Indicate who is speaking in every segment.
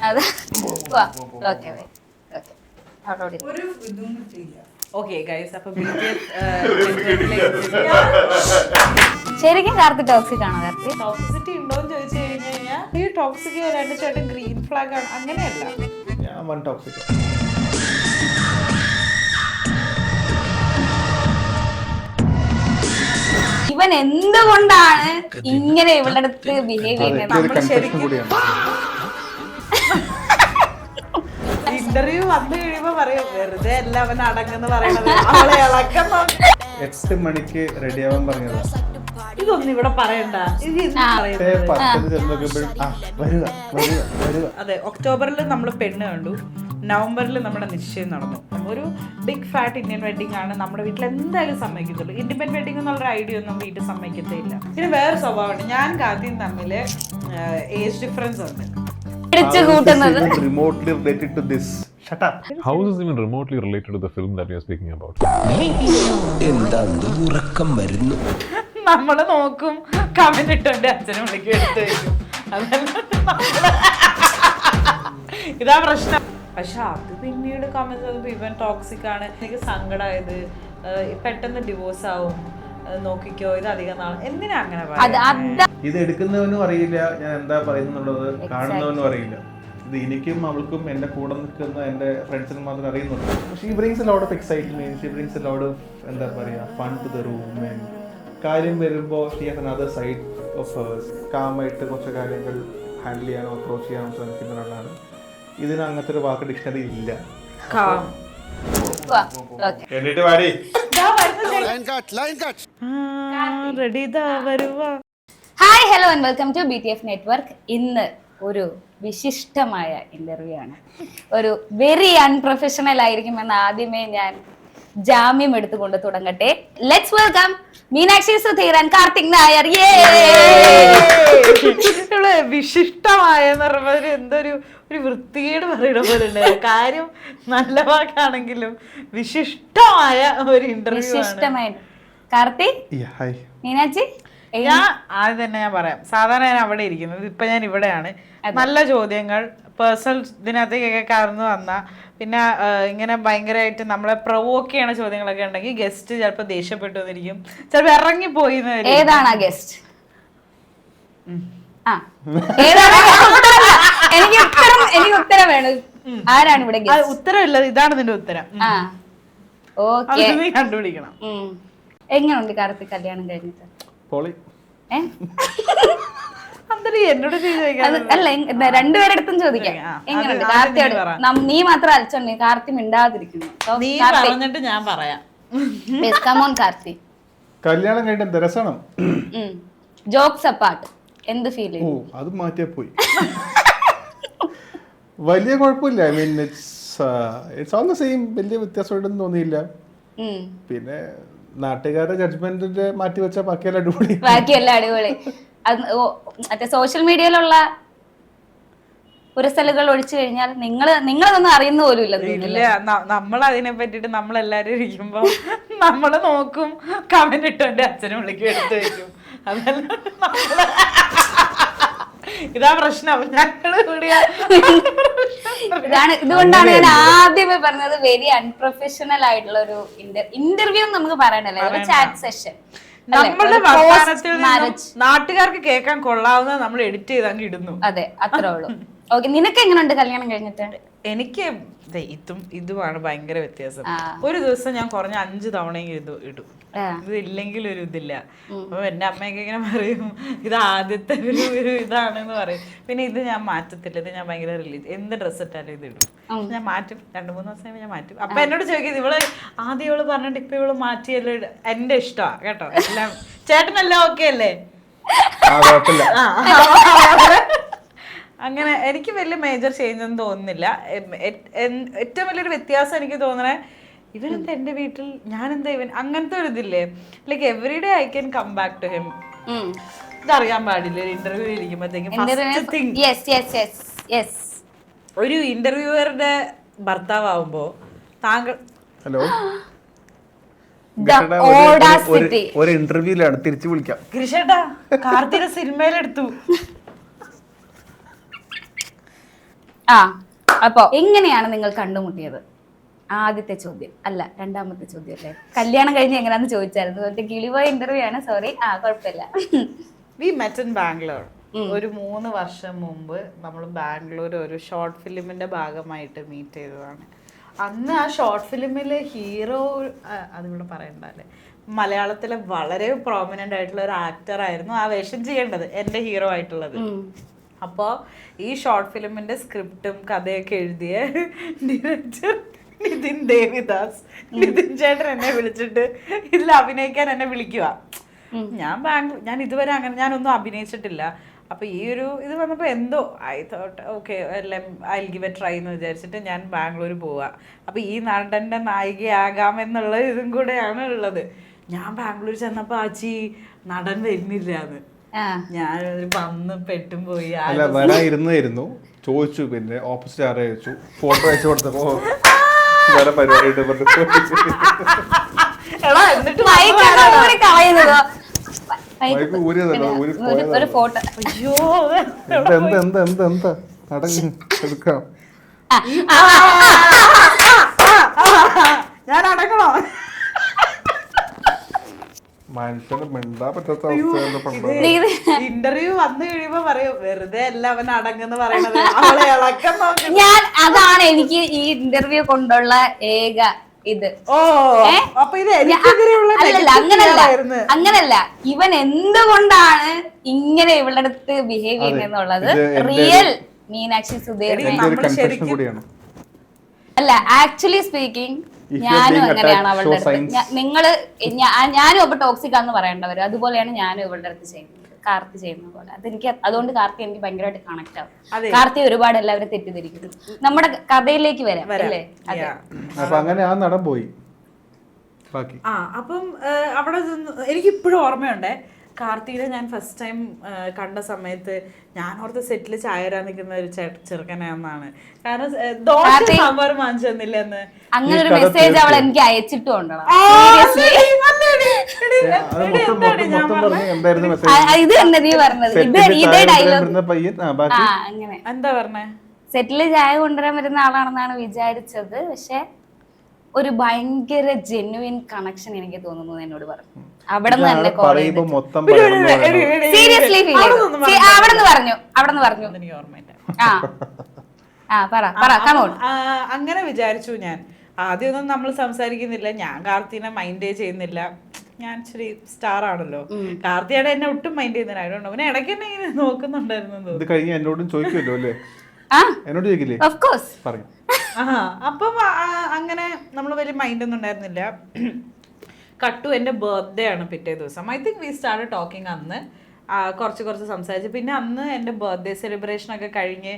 Speaker 1: അതെ ഓക്കെ
Speaker 2: ഒരു ഇതും കിട്ടിയില്ല.
Speaker 3: ഓക്കെ ഗൈസ്, അപ്പൊ
Speaker 1: ശരിക്കും കാർത്തി ടോക്സിക് ആണോ? കാർത്തി
Speaker 3: ടോക്സിസിറ്റി ഉണ്ടോന്ന് ചോദിച്ചു കഴിഞ്ഞാൽ ഈ ടോക്സിക് രണ്ട് ചേട്ടൻ ഗ്രീൻ ഫ്ലാഗ് ആണ്, അങ്ങനെയല്ല.
Speaker 1: ഇവൻ എന്തുകൊണ്ടാണ് ഇങ്ങനെ ഇവളുടെ അടുത്ത് ബിഹേവ് ചെയ്യുന്നത്?
Speaker 3: നമ്മള് ശരിക്കും ഇന്റർവ്യൂ വന്നു കഴിയുമ്പോ പറയും വെറുതെ അല്ല അവൻ അടങ്ങെന്ന് പറയണത്, അവളെ ഇളക്കം
Speaker 4: 8 മണിക്ക് റെഡി ആവാൻ പറഞ്ഞതാ.
Speaker 3: ഇതൊന്നും ഇവിടെ പറയണ്ട. അതെ, ഒക്ടോബറിൽ നമ്മൾ പെണ്ണ് കണ്ടു, നവംബറിൽ നമ്മുടെ നിശ്ചയം നടന്നു. ഒരു ബിഗ് ഫാറ്റ് ഇന്ത്യൻ വെഡിങ് ആണ്. നമ്മുടെ വീട്ടിൽ എന്തായാലും സമ്മതിക്കത്തുള്ളൂ. ഇൻഡിപെൻഡന്റ് വെഡിങ് എന്നുള്ള ഐഡിയ ഒന്നും വീട്ടിൽ സമ്മതിക്കത്തില്ല. പിന്നെ വേറെ സ്വഭാവമുണ്ട്, ഞാൻ കാത്തിയും തമ്മിൽ ഏജ് ഡിഫറൻസ് ഉണ്ട്.
Speaker 4: Remotely related to this. Shut up.
Speaker 5: How is this even remotely related to the film that we are speaking about?
Speaker 3: നമ്മള് നോക്കും, കമന്റ് ഇട്ടുണ്ട്, അച്ഛനും വിളിക്കും, എടുത്ത് വയ്ക്കും. ഇതാ പ്രശ്നം. പക്ഷെ അത് പിന്നീട് കമന്റ് ചെയ്തപ്പോ ഇവൻ ടോക്സിക് ആണ്, എനിക്ക് സങ്കടമായത്, പെട്ടെന്ന് ഡിവോഴ്സ് ആവും, നോക്കിക്കോ, ഇത് അധികം നാൾ എന്തിനാ അങ്ങനെ പറയുന്നത്?
Speaker 4: ഇത് എടുക്കുന്നവനും അറിയില്ല ഞാൻ എന്താ പറയുന്നുള്ളത്, കാണുന്നവനും അറിയില്ല. ഇത് എനിക്കും അവൾക്കും എന്റെ കൂടെ നിൽക്കുന്ന എന്റെ ഫ്രണ്ട്സിനും മാത്രമേ അറിയുന്നുള്ളൂ. She brings a lot of excitement, she brings a lot of എന്താ പറയാ ഫൺ ടു ദ റൂം. കാര്യം വരുമ്പോൾ she has another side of hers. കാമായിട്ട് കുറച്ച് കാര്യങ്ങൾ ഹാൻഡിൽ ചെയ്യാനോ അപ്രോച്ച് ചെയ്യാനോ ശ്രമിക്കുന്ന ഒരാളാണ്. ഇതിന് അങ്ങനത്തെ ഒരു വാക്ക് ഡിക്ഷണറി ഇല്ല. എന്നിട്ട് വാടി
Speaker 1: hi hello and welcome to BTF network. ഇന്ന് ഒരു വിശിഷ്ടമായ ഇന്റർവ്യൂ ആണ്. ഒരു വെരി അൺപ്രൊഫഷണൽ ആയിരിക്കുമെന്ന് ആദ്യമേ ഞാൻ ജാമ്യം എടുത്തുകൊണ്ട് തുടങ്ങട്ടെ. Let's welcome Meenakshi Sudheer and Karthik Nair.
Speaker 3: വിശിഷ്ടമായ എന്തൊരു ഒരു വൃത്തികേട് പറയണ പോലെ ഉണ്ട്. കാര്യം നല്ല വാക്കാണെങ്കിലും വിശിഷ്ടമായ ഒരു ഇന്റർവ്യൂ ആണ്.
Speaker 1: കാർത്തിക്, മീനാക്ഷി,
Speaker 3: ഞാൻ ആദ്യം തന്നെ ഞാൻ പറയാം, സാധാരണ ഞാൻ അവിടെ ഇരിക്കുന്നത്, ഇപ്പൊ ഞാൻ ഇവിടെയാണ്. നല്ല ചോദ്യങ്ങൾ പേഴ്സണൽ ഇതിനകത്തേക്കൊക്കെ കടന്നു വന്ന, പിന്നെ ഇങ്ങനെ ഭയങ്കരമായിട്ട് നമ്മളെ പ്രൊവോക്ക് ചെയ്യണ ചോദ്യങ്ങളൊക്കെ ഉണ്ടെങ്കിൽ ഗസ്റ്റ് ചിലപ്പോ ദേഷ്യപ്പെട്ടു വന്നിരിക്കും, ചിലപ്പോ ഇറങ്ങിപ്പോയി.
Speaker 1: ഏതാണ് ഗസ്റ്റ്? എനിക്ക് ഉത്തരം വേണം. ആരാണ് ഇവിടെ
Speaker 3: ഉത്തരവില്ല, ഇതാണ് നിന്റെ ഉത്തരം.
Speaker 1: ഓക്കേ,
Speaker 3: കണ്ടുപിടിക്കണം.
Speaker 1: എങ്ങനെയുണ്ട് കാർത്തിക് കല്യാണം കഴിഞ്ഞിട്ട്?
Speaker 3: എന്നോട്
Speaker 1: അല്ല, രണ്ടുപേരെടുത്തും ചോദിക്കാം. എങ്ങനെയുണ്ട് കാർത്തിയോട്? നീ മാത്രം അലച്ചോണ്ട് കാർത്തി മിണ്ടാതിരിക്കുന്നു.
Speaker 3: ഞാൻ പറയാം.
Speaker 1: കാർത്തി
Speaker 4: കല്യാണം കഴിഞ്ഞ രസണം.
Speaker 1: ജോക്സ് അപ്പാർട്ട്, എന്ത് ഫീൽ ചെയ്തു?
Speaker 4: അത് മാറ്റിയാ പോയി. വലിയ കുഴപ്പമില്ല. I mean it's all the same. വലിയ വ്യത്യാസമായിട്ടൊന്നും തോന്നിയില്ല. പിന്നെ നാട്ടുകാരുടെ ജഡ്ജ്മെന്റിന്റെ മാറ്റി വെച്ച ബാക്കിയെല്ലാം
Speaker 1: അടിപൊളി. മറ്റേ സോഷ്യൽ മീഡിയയിലുള്ള പുരസലുകൾ ഒഴിച്ചു കഴിഞ്ഞാൽ നിങ്ങളതൊന്നും അറിയുന്ന പോലും
Speaker 3: ഇല്ല. നമ്മൾ അതിനെ പറ്റിട്ട് നമ്മളെല്ലാരും ഇരിക്കുമ്പോ നമ്മള് നോക്കും, കമന്റ് ഇട്ടുണ്ട്, അച്ഛനും വിളിക്കും, എടുത്തു വെക്കും. ഇതാ പ്രശ്നം.
Speaker 1: ഇതുകൊണ്ടാണ് ഞാൻ ആദ്യമേ പറഞ്ഞത് വെരി അൺപ്രൊഫഷണൽ ആയിട്ടുള്ള ഒരു ഇന്റർവ്യൂ നമുക്ക് പറയണല്ലേ, ചാറ്റ് സെഷൻ.
Speaker 3: നമ്മളുടെ വർത്തമാനത്തിൽ നാട്ടുകാർക്ക് കേൾക്കാൻ കൊള്ളാവുന്ന നമ്മൾ എഡിറ്റ് ചെയ്ത് അങ്ങ് ഇടുന്നു.
Speaker 1: അതെ, അത്രേ ഉള്ളൂ. ഓക്കെ, നിനക്ക് എങ്ങനെയുണ്ട് കല്യാണം കഴിഞ്ഞിട്ട്?
Speaker 3: എനിക്ക് ഇതുമാണ് ഭയങ്കര വ്യത്യാസം. ഒരു ദിവസം ഞാൻ കുറഞ്ഞ 5 തവണയെങ്കിലും ഇടും. ഇത് ഇല്ലെങ്കിൽ ഒരു ഇതില്ല. അപ്പൊ എന്റെ അമ്മയൊക്കെ ഇങ്ങനെ പറയും, ഇത് ആദ്യത്തെ ഒരു ഇതാണെന്ന് പറയും. പിന്നെ ഇത് ഞാൻ മാറ്റത്തില്ല, ഇത് ഞാൻ ഭയങ്കര റിലീസ്, എന്ത് ഡ്രസ്സ് ഇട്ടാലും ഇത് ഇടും. ഞാൻ മാറ്റും, 2-3 ദിവസം ഞാൻ മാറ്റും. അപ്പൊ എന്നോട് ചോദിക്കുന്നത്, ഇവള് ആദ്യം ഇവള് പറഞ്ഞിട്ട് ഇപ്പൊ ഇവള് മാറ്റിയല്ലോ. എന്റെ ഇഷ്ടമാ കേട്ടോ, എല്ലാം ചേട്ടനെല്ലാം ഓക്കെ അല്ലേ? അങ്ങനെ എനിക്ക് വലിയ മേജർ ചേഞ്ച് ഒന്നും തോന്നുന്നില്ല. ഏറ്റവും വലിയൊരു വ്യത്യാസം എനിക്ക് തോന്നണേ, ഇവനെന്താ എന്റെ വീട്ടിൽ, ഞാനെന്താ ഇവൻ, അങ്ങനത്തെ ഒരു ഇതില്ലേ. Like every day I can come back to him. ഇതറിയാൻ പാടില്ല ഒരു ഇന്റർവ്യൂ ഇരിക്കുമ്പോഴത്തേക്കും. ഒരു ഇന്റർവ്യൂവറുടെ ഭർത്താവുമ്പോ താങ്കൾ
Speaker 4: ഒരു ഇന്റർവ്യൂലാണ് തിരിച്ചു വിളിക്കാം.
Speaker 3: കൃഷേട്ടാ, കാർത്തിക സിനിമയിലെടുത്തു.
Speaker 1: ആ അപ്പൊ എങ്ങനെയാണ് നിങ്ങൾ കണ്ടുമുട്ടിയത്? ആദ്യത്തെ ചോദ്യം അല്ല, രണ്ടാമത്തെ ചോദ്യം അല്ലേ. കല്യാണം കഴിഞ്ഞ് എങ്ങനെയാന്ന് ചോദിച്ചായിരുന്നു. മറ്റേ കിളിപോയ ഇന്റർവ്യൂ ആണ്, സോറി. കുഴപ്പമില്ല.
Speaker 3: We met in Bangalore. ഒരു 3 വർഷം മുമ്പ് നമ്മൾ ബാംഗ്ലൂർ ഒരു ഷോർട്ട് ഫിലിമിന്റെ ഭാഗമായിട്ട് മീറ്റ് ചെയ്തതാണ്. അന്ന് ആ ഷോർട്ട് ഫിലിമിൽ ഹീറോ, അതിവിടെ പറയണ്ടല്ലേ, മലയാളത്തിലെ വളരെ പ്രോമിനന്റ് ആയിട്ടുള്ള ഒരു ആക്ടർ ആയിരുന്നു ആ വേഷം ചെയ്യേണ്ടത്, എൻ്റെ ഹീറോ ആയിട്ടുള്ളത്. അപ്പോൾ ഈ ഷോർട്ട് ഫിലിമിന്റെ സ്ക്രിപ്റ്റും കഥയൊക്കെ എഴുതിയ ഡയറക്ടർ നിതിൻ ദേവിദാസ്, നിതിൻ ചേട്ടൻ എന്നെ വിളിച്ചിട്ട് ഇതിൽ അഭിനയിക്കാൻ എന്നെ വിളിക്കുക. ഞാൻ ഇതുവരെ അങ്ങനെ ഞാനൊന്നും അഭിനയിച്ചിട്ടില്ല. അപ്പൊ ഈ ഒരു ഇത് വന്നപ്പോ എന്തോ I thought okay I give A try എന്ന് വിചാരിച്ചിട്ട് ഞാൻ ബാംഗ്ലൂർ പോവാ. അപ്പൊ ഈ നടന്റെ നായികയാകാമെന്നുള്ള ഇതും കൂടെയാണ് ഉള്ളത്. ഞാൻ ബാംഗ്ലൂർ ചെന്നപ്പോ ആച്ചി നടൻ വരുന്നില്ല എന്ന്. ഞാൻ വന്ന് പെട്ടും പോയി.
Speaker 4: അല്ല വരായിരുന്നു ചോദിച്ചു, പിന്നെ ഓപ്പോസിറ്റ് ആരെ അയച്ചു, ഫോട്ടോ അയച്ചു കൊടുത്തപ്പോ വേറെ പരിപാടിയായിട്ട്
Speaker 1: ഒരു ഫോട്ടോ.
Speaker 3: അയ്യോ
Speaker 4: എന്താ നടങ്ങി എടുക്കാം.
Speaker 3: ഞാൻ അടക്കണോ?
Speaker 4: മനുഷ്യന് മിണ്ടാ പറ്റാത്ത അവസ്ഥ.
Speaker 3: ഇന്റർവ്യൂ വന്നു കഴിയുമ്പോ പറയും വെറുതെ അല്ല അവൻ അടങ്ങെന്ന് പറയണത്, അവളെ ഇളക്കം നോക്കി.
Speaker 1: ഞാൻ അതാണ് എനിക്ക് ഈ ഇന്റർവ്യൂ കൊണ്ടുള്ള ഏക ഇത്.
Speaker 3: അപ്പൊ ഇത്
Speaker 1: അങ്ങനല്ല, ഇവൻ എന്തുകൊണ്ടാണ് ഇങ്ങനെ ഇവളുടെ അടുത്ത് ബിഹേവ് ചെയ്യുന്നുള്ളത് റിയൽ മീനാക്ഷി സുധീർ അല്ല. ആക്ച്വലി സ്പീക്കിംഗ് ഞാനും അങ്ങനെയാണ് അവളുടെ അടുത്ത്. ഞാനും അപ്പൊ ടോക്സിക് ആണെന്ന് പറയേണ്ടവര്, അതുപോലെയാണ് ഞാനും ഇവളുടെ അടുത്ത് ചെയ്യുന്നത്, കാർത്തി ചെയ്യുന്ന പോലെ. അതുകൊണ്ട് കാർത്തി എനിക്ക് ഭയങ്കരമായിട്ട് കണക്ട് ആവും. കാർത്തി ഒരുപാട് എല്ലാവരും തെറ്റിദ്ധരിക്കുന്നു. നമ്മുടെ കഥയിലേക്ക് വരാം അല്ലേ?
Speaker 4: അങ്ങനെ ആ നടൻ പോയി.
Speaker 3: അപ്പം അവിടെ എനിക്ക് ഇപ്പോഴും ഓർമ്മയുണ്ടേ, കാർത്തികനെ ഞാൻ ഫസ്റ്റ് ടൈം കണ്ട സമയത്ത് ഞാൻ ഓർത്ത് സെറ്റിൽ ചായ വരാൻ നിൽക്കുന്ന ഒരു ചെറുക്കനാണെന്നാണ്. കാരണം ദോശ സാമ്പാർ വാങ്ങിച്ചെന്നില്ല എന്ന്
Speaker 1: അങ്ങനെ ഒരു മെസ്സേജ് അവൾ എനിക്ക് അയച്ചിട്ടുണ്ടോ? ഇത് തന്നെ നീ പറഞ്ഞത്, ഇതേ ഡയലോഗ്.
Speaker 3: എന്താ പറഞ്ഞേ?
Speaker 1: സെറ്റില് ചായ കൊണ്ടുവരാൻ വരുന്ന ആളാണെന്നാണ് വിചാരിച്ചത്, പക്ഷെ ഒരു ഭയങ്കര ജെന്യുവിൻ കണക്ഷൻ എനിക്ക് തോന്നുന്നു എന്നോട് പറഞ്ഞു. അവിടെ നിന്ന് തന്നെ സീരിയസ്ലി ഫീൽ ചെയ്തു. അവിടെ നിന്ന് പറഞ്ഞു
Speaker 3: എനിക്ക് ഓർമ്മയില്ല. അങ്ങനെ വിചാരിച്ചു ഞാൻ. ആദ്യമൊന്നും നമ്മൾ സംസാരിക്കുന്നില്ല, ഞാൻ കാർത്തിനെ മൈൻഡേ ചെയ്യുന്നില്ല. ഞാൻ ഇച്ചിരി സ്റ്റാർ ആണല്ലോ, കാർത്തിയുടെ എന്നെ ഒട്ടും മൈൻഡ് ചെയ്യുന്നില്ല. ആയതുകൊണ്ട് അവനെ ഇടയ്ക്ക് എന്നെ ഇങ്ങനെ നോക്കുന്നുണ്ടായിരുന്നു.
Speaker 4: ഇത് കഴിഞ്ഞ് എന്നോടും ചോദിക്കുമല്ലോ അല്ലേ? എന്നോട് ചോദിക്കില്ലേ? പറയും.
Speaker 3: അപ്പം അങ്ങനെ നമ്മൾ വലിയ മൈൻഡ് ഒന്നും ഉണ്ടായിരുന്നില്ല. കട്ടു എൻ്റെ ബർത്ത്ഡേ ആണ് പിറ്റേ ദിവസം. I think we start talking. അന്ന് കുറച്ച് സംസാരിച്ചു. പിന്നെ അന്ന് എൻ്റെ ബർത്ത്ഡേ സെലിബ്രേഷൻ ഒക്കെ കഴിഞ്ഞ്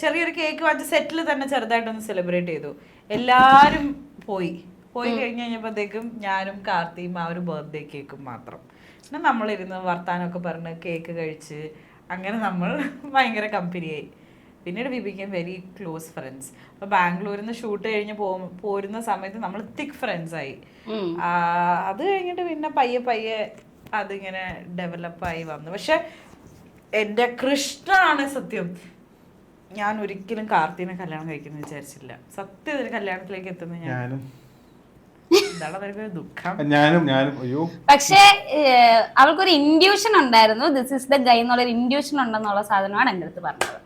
Speaker 3: ചെറിയൊരു കേക്ക് വാങ്ങിച്ച് സെറ്റിൽ തന്നെ ചെറുതായിട്ടൊന്ന് സെലിബ്രേറ്റ് ചെയ്തു. എല്ലാവരും പോയി കഴിഞ്ഞ് കഴിഞ്ഞപ്പോഴത്തേക്കും ഞാനും കാർത്തിയും ആ ഒരു ബർത്ത്ഡേ കേക്കും മാത്രം. പിന്നെ നമ്മളിരുന്ന് വർത്താനമൊക്കെ പറഞ്ഞ് കേക്ക് കഴിച്ച് അങ്ങനെ നമ്മൾ ഭയങ്കര കമ്പനിയായി. പിന്നീട് we became very close friends. അപ്പൊ ബാംഗ്ലൂരിൽ നിന്ന് ഷൂട്ട് കഴിഞ്ഞ് പോരുന്ന സമയത്ത് നമ്മൾ തിക് ഫ്രണ്ട്സ് ആയി. അത് കഴിഞ്ഞിട്ട് പിന്നെ പയ്യെ അതിങ്ങനെ ഡെവലപ്പായി വന്നു. പക്ഷെ എൻ്റെ കൃഷ്ണനാണ് സത്യം. ഞാൻ ഒരിക്കലും കാർത്തിനെ കല്യാണം കഴിക്കുന്ന വിചാരിച്ചില്ല. സത്യം ഒരു കല്യാണത്തിലേക്ക് എത്തുന്ന ഞാനും ദുഃഖം.
Speaker 4: അയ്യോ.
Speaker 1: പക്ഷേ അവൾക്കൊരു ഇൻഡ്യൂഷൻ ഉണ്ടായിരുന്നു, ദിസ് ഇസ് ദ ഗൈ എന്നുള്ളൊരു ഇൻഡ്യൂഷൻ ഉണ്ടെന്നുള്ള സാധനമാണ് എൻ്റെ അടുത്ത് പറഞ്ഞത്.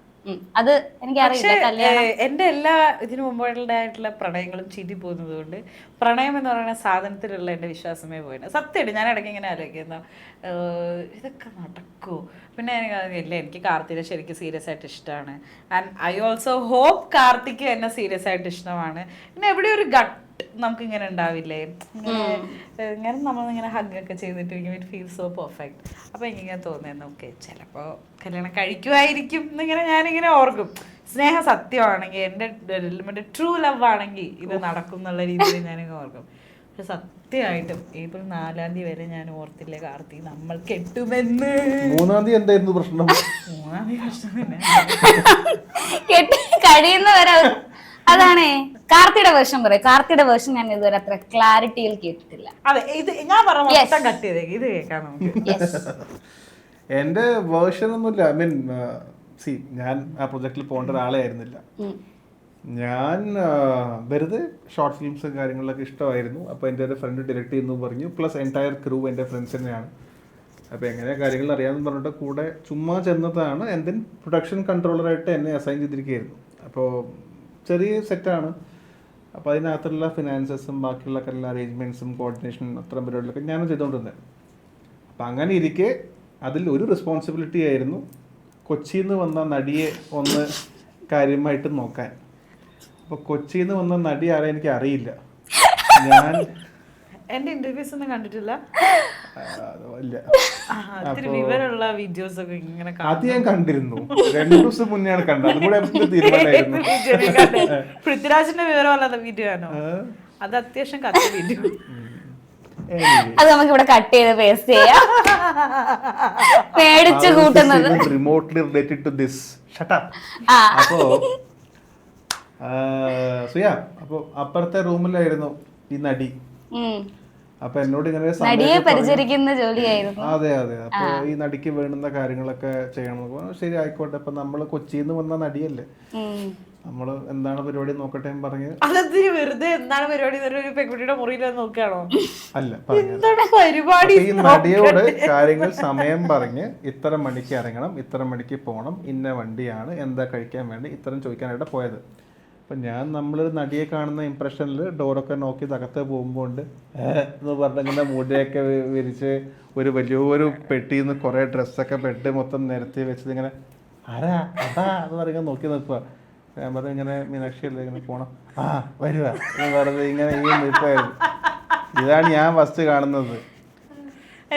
Speaker 1: അത് എനിക്കറിയില്ല.
Speaker 3: എൻ്റെ എല്ലാ ഇതിനു മുമ്പുള്ളതായിട്ടുള്ള പ്രണയങ്ങളും ചീറ്റി പോകുന്നത് കൊണ്ട് പ്രണയം എന്ന് പറയുന്ന സാധനത്തിലുള്ള എൻ്റെ വിശ്വാസമേ പോയില്ല. സത്യമായിട്ട് ഞാൻ ഇടയ്ക്ക് ഇങ്ങനെ ആലോചിക്കുന്ന ഇതൊക്കെ നടക്കുമോ. പിന്നെ എനിക്ക് കാർത്തിനെ ശരിക്കും സീരിയസ് ആയിട്ട് ഇഷ്ടമാണ്. And I also hope Karthik എന്നെ സീരിയസ് ആയിട്ട് ഇഷ്ടമാണ്. പിന്നെ എവിടെ ഒരു ഗട്ട് നമുക്കിങ്ങനെ ഉണ്ടാവില്ലേ, ഇങ്ങനെ നമ്മളിങ്ങനെ ഹഗ്ഗൊക്കെ ചെയ്തിട്ട് ഇറ്റ് ഫീൽ സോ പെർഫെക്റ്റ്. അപ്പോൾ എനിക്കിങ്ങനെ തോന്നിയിരുന്നു ഓക്കെ ചിലപ്പോൾ കല്യാണം കഴിക്കുമായിരിക്കും എന്നിങ്ങനെ ഞാനിങ്ങനെ ഓർക്കും. സ്നേഹം സത്യമാണെങ്കിൽ എൻ്റെ ട്രൂ ലവ് ആണെങ്കിൽ ഇത് നടക്കും എന്നുള്ള രീതിയിൽ ഞാനിങ്ങനെ ഓർക്കും. പക്ഷെ സത്യമായിട്ടും ഏപ്രിൽ 4-ാം തീയതി വരെ ഞാൻ ഓർത്തില്ലേ കാർത്തി നമ്മൾ കെട്ടുമെന്ന്.
Speaker 4: 3-ാം തീയതി എന്തായിരുന്നു പ്രശ്നം?
Speaker 3: 3-ാം തീയതി പ്രശ്നം തന്നെ
Speaker 1: കഴിയുന്നവരെ. അതാണേ കാർത്തിയുടെ വേർഷൻ പറയും. കാർത്തിയുടെ വേർഷൻ ഞാൻ ഇതുവരെ അത്ര ക്ലാരിറ്റിയിൽ കേട്ടിട്ടില്ല.
Speaker 3: അതെ, ഇത് ഞാൻ പറഞ്ഞ കട്ട് ചെയ്തേ, ഇത് കേൾക്കാം നമുക്ക്.
Speaker 4: എന്റെ വേർഷൻ ഒന്നുമില്ല. ഐ മീൻ ഞാൻ ആ പ്രൊജക്റ്റിൽ പോകേണ്ട ഒരാളെ ആയിരുന്നില്ല. ഞാൻ വെറുതെ ഷോർട്ട് ഫിലിംസും കാര്യങ്ങളിലൊക്കെ ഇഷ്ടമായിരുന്നു. അപ്പോൾ എൻ്റെ ഒരു ഫ്രണ്ട് ഡയറക്റ്റ് ചെയ്യുന്നു പറഞ്ഞു. പ്ലസ് എൻറ്റയർ ക്രൂ എൻ്റെ ഫ്രണ്ട്സ് തന്നെയാണ്. അപ്പോൾ എങ്ങനെ കാര്യങ്ങൾ അറിയാമെന്ന് പറഞ്ഞിട്ട് കൂടെ ചുമ്മാ ചെന്നതാണ്. എൻ്റെ പ്രൊഡക്ഷൻ കൺട്രോളറായിട്ട് എന്നെ അസൈൻ ചെയ്തിരിക്കുകയായിരുന്നു. അപ്പോൾ ചെറിയ സെറ്റാണ്. അപ്പോൾ അതിനകത്തുള്ള ഫിനാൻസസും ബാക്കിയുള്ള എല്ലാ അറേഞ്ച്മെൻറ്റ്സും കോർഡിനേഷനും അത്തരം പരിപാടികളൊക്കെ ഞാനും ചെയ്തുകൊണ്ടിരുന്നത്. അപ്പം അങ്ങനെ ഇരിക്കെ അതിൽ ഒരു റെസ്പോൺസിബിലിറ്റി ആയിരുന്നു കൊച്ചിയിൽ നിന്ന് വന്ന നടിയെ ഒന്ന് കാര്യമായിട്ട് നോക്കാൻ. അപ്പോൾ കൊച്ചിയിൽ നിന്ന് വന്ന നടി ആരെ എനിക്ക് അറിയില്ല. ഞാൻ
Speaker 3: എന്റെ ഇന്റർവ്യൂസ് ഒന്നും കണ്ടിട്ടില്ല.
Speaker 4: ഇല്ല,
Speaker 3: വിവരമുള്ള വീഡിയോസ് ഒക്കെ ഇങ്ങനെ
Speaker 4: അത് ഞാൻ കണ്ടിരുന്നു. 2 ദിവസം മുന്നെയാണ് കണ്ടത്. അതുകൂടെ തീരുമാനമായിരുന്നു.
Speaker 3: പൃഥ്വിരാജിന്റെ വിവരമല്ലാത്ത വീഡിയോ ആണോ അത്? അത്യാവശ്യം കത്ത വീഡിയോ.
Speaker 1: അത് നമുക്ക് ഇവിടെ കട്ട് ചെയ്ത് പേസ്റ്റ് ചെയ്യാം. പേടിച്ചു കൂട്ടുന്നത്
Speaker 4: remotely related to this. Shut up. അപ്പോ സുയാ, അപ്പൊ അപ്പുറത്തെ റൂമിലായിരുന്നു ഈ നടി. അപ്പൊ എന്നോട് ഇങ്ങനെ
Speaker 1: നടിയെ പരിചരിക്കുന്ന ജോലിയായിരുന്നു.
Speaker 4: അതെ. അപ്പൊ ഈ നടിക്ക് വേണ്ടുന്ന കാര്യങ്ങളൊക്കെ ചെയ്യണം. ശരി, ആയിക്കോട്ടെ. അപ്പൊ നമ്മള് കൊച്ചിയിൽ നിന്ന് വന്ന നടിയല്ലേ, നമ്മള് എന്താണ് പരിപാടി നോക്കട്ടെ പറഞ്ഞ്.
Speaker 3: അതെന്തിന് വെറുതെ എന്താണ് പരിപാടി ഒരു പെൺകുട്ടിയുടെ മുറിയിൽ നോക്കുകയാണോ?
Speaker 4: അല്ല,
Speaker 3: പരിപാടി.
Speaker 4: ഈ നടിയോട് കാര്യങ്ങൾ സമയം പറഞ്ഞ് ഇത്ര മണിക്ക് ഇറങ്ങണം, ഇത്ര മണിക്ക് പോകണം, ഇന്ന വണ്ടിയാണ്, എന്താ കഴിക്കാൻ വേണ്ടി, ഇത്തരം ചോദിക്കാനായിട്ട് പോയത്. അപ്പം നമ്മളൊരു നടിയെ കാണുന്ന ഇംപ്രഷനിൽ ഡോറൊക്കെ നോക്കി തകർത്ത് പോകുമ്പോൾ എന്ന് പറഞ്ഞിങ്ങനെ മുടിയൊക്കെ വിരിച്ച് ഒരു വലിയൊരു പെട്ടിയിൽ നിന്ന് കുറേ ഡ്രസ്സൊക്കെ ബെഡ് മൊത്തം നിരത്തി വെച്ചത് ഇങ്ങനെ ആരാ അതാ എന്ന് പറയുന്നത് നോക്കി നിൽക്കുക. ഞാൻ പറഞ്ഞു ഇങ്ങനെ മീനാക്ഷിയല്ലേ ഇങ്ങനെ പോണം, വരുക എന്ന് പറഞ്ഞത് ഇങ്ങനെ ഈ നിൽപ്പായിരുന്നു. ഇതാണ് ഞാൻ ഫസ്റ്റ് കാണുന്നത്.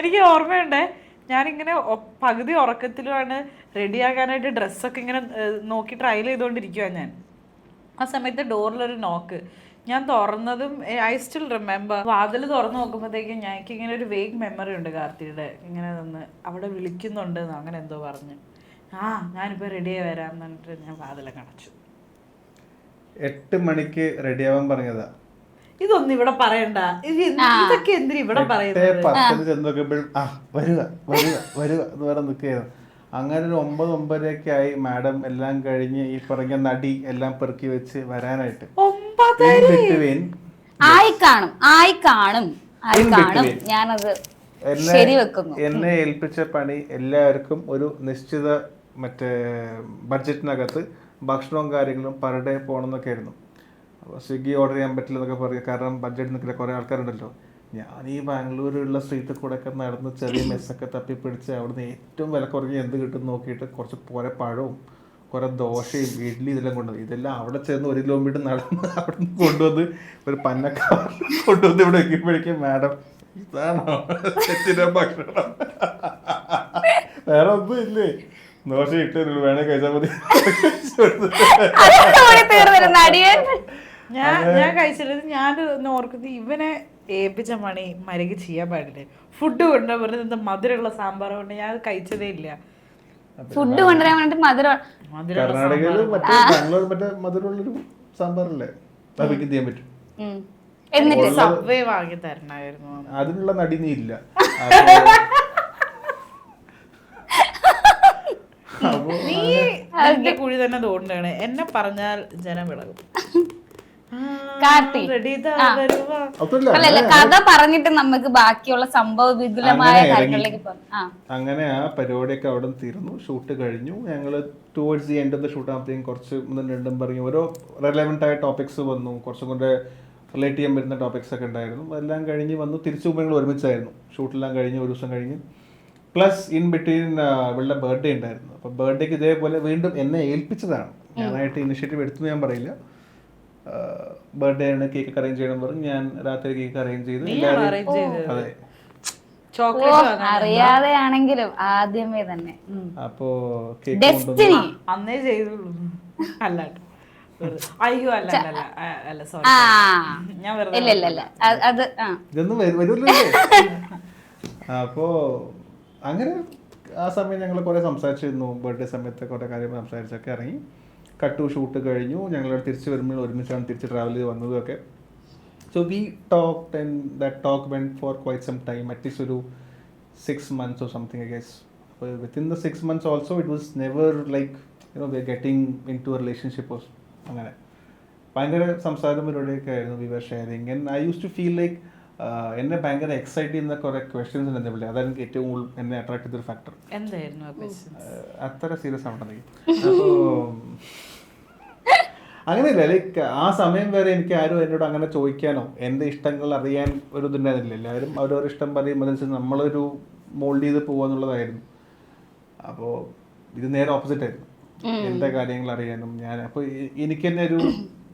Speaker 3: എനിക്ക് ഓർമ്മയുണ്ട്, ഞാനിങ്ങനെ പകുതി ഉറക്കത്തിലുമാണ് റെഡിയാകാനായിട്ട് ഡ്രസ്സൊക്കെ ഇങ്ങനെ നോക്കി ട്രയൽ ചെയ്തുകൊണ്ടിരിക്കുക. ഞാൻ ആ സമയത്ത് ഡോറിലൊരു നോക്ക് ഞാൻ തുറന്നതും ഐ സ്റ്റിൽ റിമെമ്പർ. വാതിൽ തുറന്നു നോക്കുമ്പോഴത്തേക്കും ഞങ്ങൾക്ക് ഇങ്ങനെ ഒരു വേഗ് മെമ്മറി ഉണ്ട് കാർത്തിയുടെ ഇങ്ങനെ നിന്ന് അവിടെ വിളിക്കുന്നുണ്ട് അങ്ങനെ എന്തോ പറഞ്ഞ് ഞാനിപ്പോൾ റെഡിയായി വരാം എന്ന് പറഞ്ഞിട്ട് ഞാൻ വാതിലൊക്കെ അടച്ചു.
Speaker 4: 8 മണിക്ക് റെഡിയാവാൻ പറഞ്ഞതാ.
Speaker 3: ഇതൊന്നും ഇവിടെ പറയണ്ട. ഇതൊക്കെ എന്തിനാ ഇവിടെ പറയുന്നത്?
Speaker 4: 10 ചെന്നോക്കുമ്പോഴും വരുക വരുക വരുക എന്ന് പറഞ്ഞ് നിൽക്കുകയായിരുന്നു. അങ്ങനെ ഒരു 9-9:30 ആയി. മാഡം എല്ലാം കഴിഞ്ഞ് ഈ പറഞ്ഞ നടി എല്ലാം പെറുക്കി വെച്ച് വരാനായിട്ട് എന്നെ ഏൽപ്പിച്ച പണി എല്ലാവർക്കും ഒരു നിശ്ചിത ബഡ്ജറ്റിനകത്ത് ഭക്ഷണവും കാര്യങ്ങളും പെർ ഡേ പോകണം എന്നൊക്കെ ആയിരുന്നു. അപ്പോൾ സ്വിഗ്ഗി ഓർഡർ ചെയ്യാൻ പറ്റില്ല എന്നൊക്കെ പറയും. കാരണം ബഡ്ജറ്റ് നിൽക്കുന്ന കുറേ ആൾക്കാരുണ്ടല്ലോ. ഞാൻ ഈ ബാംഗ്ലൂരുള്ള സ്ട്രീറ്റിൽ കൂടെ ഒക്കെ നടന്ന് ചെറിയ മെസ്സൊക്കെ തപ്പിപ്പിടിച്ച് അവിടുന്ന് ഏറ്റവും വില കുറഞ്ഞ് എന്ത് കിട്ടും നോക്കിയിട്ട് കുറച്ച് കുറേ പഴവും കുറേ ദോശയും ഇഡ്ഡലി ഇതെല്ലാം കൊണ്ടുവന്നു. ഇതെല്ലാം അവിടെ ചെന്ന് 1 കിലോമീറ്റർ നടന്ന് അവിടെ നിന്ന് കൊണ്ടുവന്ന് ഒരു പന്നക്കാർ കൊണ്ടുവന്ന് ഇവിടെ വയ്ക്കുമ്പോഴേക്കും മാഡം ഇതാണോ ഭക്ഷണം, വേറെ ഒന്നും ഇല്ലേ, ദോശ ഇട്ട് വേണേ കഴിച്ചാൽ മതി.
Speaker 3: ഞാൻ കഴിച്ചില്ല. ഞാൻ ഓർക്കുന്നത് ഇവനെ ഏൽപ്പിച്ച പണി മര്യാദ ചെയ്യാൻ പാടില്ലേ. ഫുഡ് കൊണ്ടുവരാൻ പറഞ്ഞത് എന്താ മധുരമുള്ള സാമ്പാർ കൊണ്ട് ഞാൻ കഴിച്ചതേ ഇല്ല.
Speaker 1: ഫുഡ് കൊണ്ടുവരാൻ വേണ്ടിട്ട്
Speaker 4: കർണാടകയില് ബാംഗ്ലൂർ മധുരമുള്ളൊരു സാമ്പാറല്ലേ അതൊക്കെ ചെയ്യാൻ പറ്റും.
Speaker 3: എന്നിട്ട് സബ്വേ വാങ്ങി തരണമായിരുന്നു.
Speaker 4: അതിനുള്ള നടി നീ ഇല്ല.
Speaker 3: നീ എന്റെ കുഴി തന്നെ തോണ്ടാണ്. എന്നെ പറഞ്ഞാൽ ജനം വിളകും.
Speaker 1: അല്ലല്ല, കഥ പറഞ്ഞിട്ട് നമുക്ക് ബാക്കിയുള്ള സംഭവ വിപുലമായ കാര്യങ്ങളിലേക്ക് പോകാം.
Speaker 4: അങ്ങനെ ആ പരിപാടിയൊക്കെ അവിടെ തീർന്നു. ഷൂട്ട് കഴിഞ്ഞു. ഞങ്ങള് towards the end of the shoot ആകുമ്പോഴത്തേക്കും കുറച്ച് 1-2 പറഞ്ഞു ഓരോ റെലവെന്റ് ആയ ടോപ്പിക്സ് വന്നു. കുറച്ചും കൂടെ റിലേറ്റ് ചെയ്യാൻ പറ്റുന്ന ടോപ്പിക്സ് ഒക്കെ ഉണ്ടായിരുന്നു. അതെല്ലാം കഴിഞ്ഞ് വന്നു. തിരിച്ചു പോകുമ്പോൾ ഞങ്ങൾ ഒരുമിച്ചായിരുന്നു. ഷൂട്ടെല്ലാം കഴിഞ്ഞ് 1 ദിവസം കഴിഞ്ഞ് പ്ലസ് ഇൻ ബിറ്റ്വീൻ ഇവളുടെ ബർത്ത്ഡേ ഉണ്ടായിരുന്നു. അപ്പോൾ ബർത്ത്ഡേക്ക് ഇതേപോലെ വീണ്ടും എന്നെ ഏൽപ്പിച്ചതാണ്. ഞാനായിട്ട് ഇനിഷ്യേറ്റീവ് എടുത്തു ഞാൻ പറയില്ല. ബർത്ത്ഡേ ആണ്, കേക്ക് അറേഞ്ച് ചെയ്യണം പറഞ്ഞു. ഞാൻ രാത്രി കേക്ക് അറേഞ്ച് ചെയ്തു. അതെ,
Speaker 1: അറിയാതെയാണെങ്കിലും ആദ്യമേ തന്നെ.
Speaker 4: അപ്പോ
Speaker 3: അന്നേ ചെയ്തുള്ളൂ. അല്ല അയ്യോ അല്ല അല്ല സോറി, ഞാൻ
Speaker 4: ഇതൊന്നും വരുമല്ലോ. അപ്പോ അങ്ങനെ ആ സമയം ഞങ്ങൾ കുറെ സംസാരിച്ചിരുന്നു. ബർത്ത്ഡേ സമയത്ത് കുറെ കാര്യങ്ങൾ സംസാരിച്ചൊക്കെ ഇറങ്ങി. കട്ടു ഷൂട്ട് കഴിഞ്ഞു. ഞങ്ങൾ തിരിച്ച് വരുമ്പോൾ ഒരുമിച്ചാണ് തിരിച്ച് ട്രാവൽ ചെയ്ത് വന്നതൊക്കെ. So we talked and that talk went for quite some time, at least ഒരു 6 months or something I guess. Within the 6 months also it was never like we are getting into a relationship അങ്ങനെ ഭയങ്കര സംസാരം പരിപാടിയൊക്കെ ആയിരുന്നു. We were sharing and I use to feel like എന്നെ ഭയങ്കര excite ചെയ്യുന്ന കുറെ ക്വസ്റ്റ്യൻസ് ഉണ്ട് എൻ്റെ. അതാണ് എനിക്ക് ഏറ്റവും കൂടുതൽ എന്നെ അട്രാക്ട് ചെയ്തൊരു ഫാക്ടർ. അത്ര സീരിയസ് ആവണ്ടെങ്കിൽ അപ്പോൾ അങ്ങനെയല്ല, ലൈക്ക് ആ സമയം വരെ എനിക്ക് ആരും എന്നോട് അങ്ങനെ ചോദിക്കാനോ എൻ്റെ ഇഷ്ടങ്ങൾ അറിയാൻ ഒരു ഇതുണ്ടായിരുന്നില്ല. എല്ലാവരും അവരവരുടെ ഇഷ്ടം പറയും, അതനുസരിച്ച് നമ്മളൊരു മോൾഡ് ചെയ്ത് പോവാന്നുള്ളതായിരുന്നു. അപ്പോൾ ഇത് നേരെ ഓപ്പോസിറ്റ് ആയിരുന്നു. എൻ്റെ കാര്യങ്ങൾ അറിയാനും ഞാൻ അപ്പോൾ എനിക്ക് തന്നെ ഒരു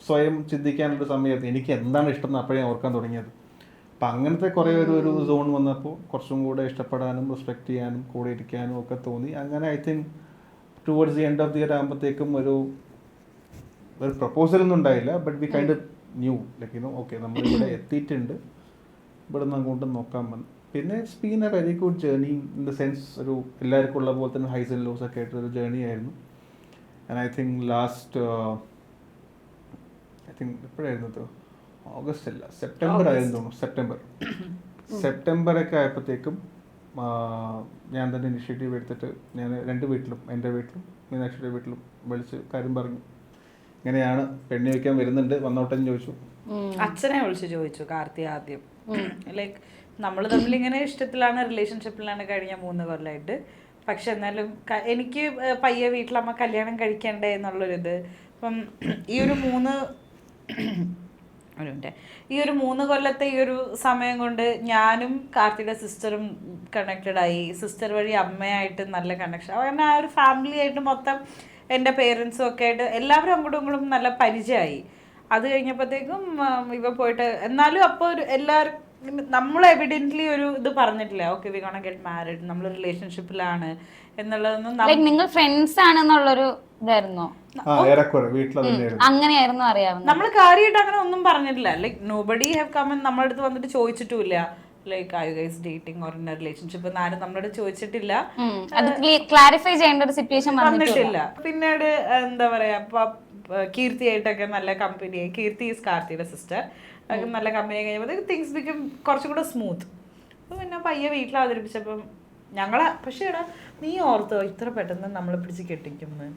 Speaker 4: സ്വയം ചിന്തിക്കാനുള്ള സമയത്ത് എനിക്ക് എന്താണ് ഇഷ്ടം എന്ന് അപ്പോഴേ ഓർക്കാൻ തുടങ്ങിയത്. അപ്പം അങ്ങനത്തെ കുറേ ഒരു സോൺ വന്നപ്പോൾ കുറച്ചും കൂടെ ഇഷ്ടപ്പെടാനും റെസ്പെക്ട് ചെയ്യാനും കൂടെ ഇരിക്കാനും ഒക്കെ തോന്നി. അങ്ങനെ I think towards the end of the year ആകുമ്പോഴത്തേക്കും ഒരു പ്രപ്പോസലൊന്നും ഉണ്ടായില്ല. But we kind of new like okay നമ്മളിവിടെ എത്തിയിട്ടുണ്ട്, ഇവിടെ നിന്ന് അങ്ങോട്ട് നോക്കാൻ വന്നു. പിന്നെ it's been A very good journey in the sense ഒരു എല്ലാവർക്കും ഉള്ള പോലെ തന്നെ ഹൈസ് ആൻഡ് ലോസ് ഒക്കെ ആയിട്ടൊരു ജേർണി ആയിരുന്നു. ആൻഡ് ഐ തിങ്ക് ലാസ്റ്റ് എപ്പോഴായിരുന്നു ഓഗസ്റ്റ് അല്ല സെപ്റ്റംബർ ആയിരുന്നു തോന്നുന്നു. സെപ്റ്റംബറൊക്കെ ആയപ്പോഴത്തേക്കും ഞാൻ തന്നെ ഇനിഷ്യേറ്റീവ് എടുത്തിട്ട് ഞാൻ 2 വീട്ടിലും എൻ്റെ വീട്ടിലും മീനാക്ഷിയുടെ വീട്ടിലും വിളിച്ച് കാര്യം പറഞ്ഞു. ഇങ്ങനെയാണ് പെണ്ണി വയ്ക്കാൻ വരുന്നുണ്ട്, വന്നോട്ടെന്ന് ചോദിച്ചു.
Speaker 3: അച്ഛനെ വിളിച്ച് ചോദിച്ചു കാർത്തി ആദ്യം. ലൈക്ക് നമ്മൾ തമ്മിലിങ്ങനെ ഇഷ്ടത്തിലാണ് റിലേഷൻഷിപ്പിലാണ് കഴിഞ്ഞ 3 കൊല്ലമായിട്ട്. പക്ഷെ എന്നാലും എനിക്ക് പയ്യെ വീട്ടിലമ്മ കല്യാണം കഴിക്കണ്ടേ എന്നുള്ളൊരിത്. അപ്പം ഈ ഒരു 3 കൊല്ലത്തെ ഈ ഒരു സമയം കൊണ്ട് ഞാനും കാർത്തിയുടെ സിസ്റ്ററും കണക്റ്റഡ് ആയി. സിസ്റ്റർ വഴി അമ്മയായിട്ട് നല്ല കണക്ഷൻ, അങ്ങനെ ആ ഒരു ഫാമിലി ആയിട്ട് മൊത്തം എൻ്റെ പേരൻസും ഒക്കെ ആയിട്ട് എല്ലാവരും അങ്ങോട്ടും ഇങ്ങോട്ടും നല്ല പരിചയമായി. അത് കഴിഞ്ഞപ്പോഴത്തേക്കും ഇവ പോയിട്ട് എന്നാലും അപ്പോൾ ഒരു എല്ലാവരും നമ്മൾ എവിഡൻ്റ്ലി ഒരു ഇത് പറഞ്ഞിട്ടില്ല, okay V gonna get married, നമ്മൾ റിലേഷൻഷിപ്പിലാണ് എന്നുള്ളതൊന്നും.
Speaker 1: നിങ്ങൾ ഫ്രണ്ട്സ് ആണെന്നുള്ളൊരു ഇതായിരുന്നോ? അങ്ങനെയായിരുന്നു അറിയാവുന്നത്.
Speaker 3: നമ്മൾ കാര്യമായിട്ട് അങ്ങനെ ഒന്നും പറഞ്ഞിട്ടില്ല. ലൈക്ക് നോബഡി ഹാവ് കം നമ്മുടെ അടുത്ത് വന്നിട്ട് ചോദിച്ചിട്ടുമില്ല like are you guys dating or in a relationship എന്ന് ആരും നമ്മുടെ അടുത്ത് ചോദിച്ചിട്ടില്ല.
Speaker 1: അത് ക്ലാരിഫൈ ചെയ്യേണ്ട ഒരു സിറ്റുവേഷൻ
Speaker 3: വന്നിട്ടില്ല. പിന്നീട് എന്താ പറയാ കീർത്തിയായിട്ടൊക്കെ നല്ല കമ്പനിയായി. കീർത്തി ഈസ് കാർത്തിയുടെ സിസ്റ്റർ. നല്ല കമ്പനി കഴിഞ്ഞപ്പോൾ തിങ്സ് ബിക്കം കുറച്ചും കൂടെ സ്മൂത്ത്. അപ്പോൾ പിന്നെ പയ്യെ വീട്ടിൽ അവതരിപ്പിച്ചപ്പം ഞങ്ങളെ പക്ഷേ എടാ നീ ഓർത്തോ ഇത്ര പെട്ടെന്ന് നമ്മളെ പിടിച്ച് കെട്ടിക്കുന്നത്?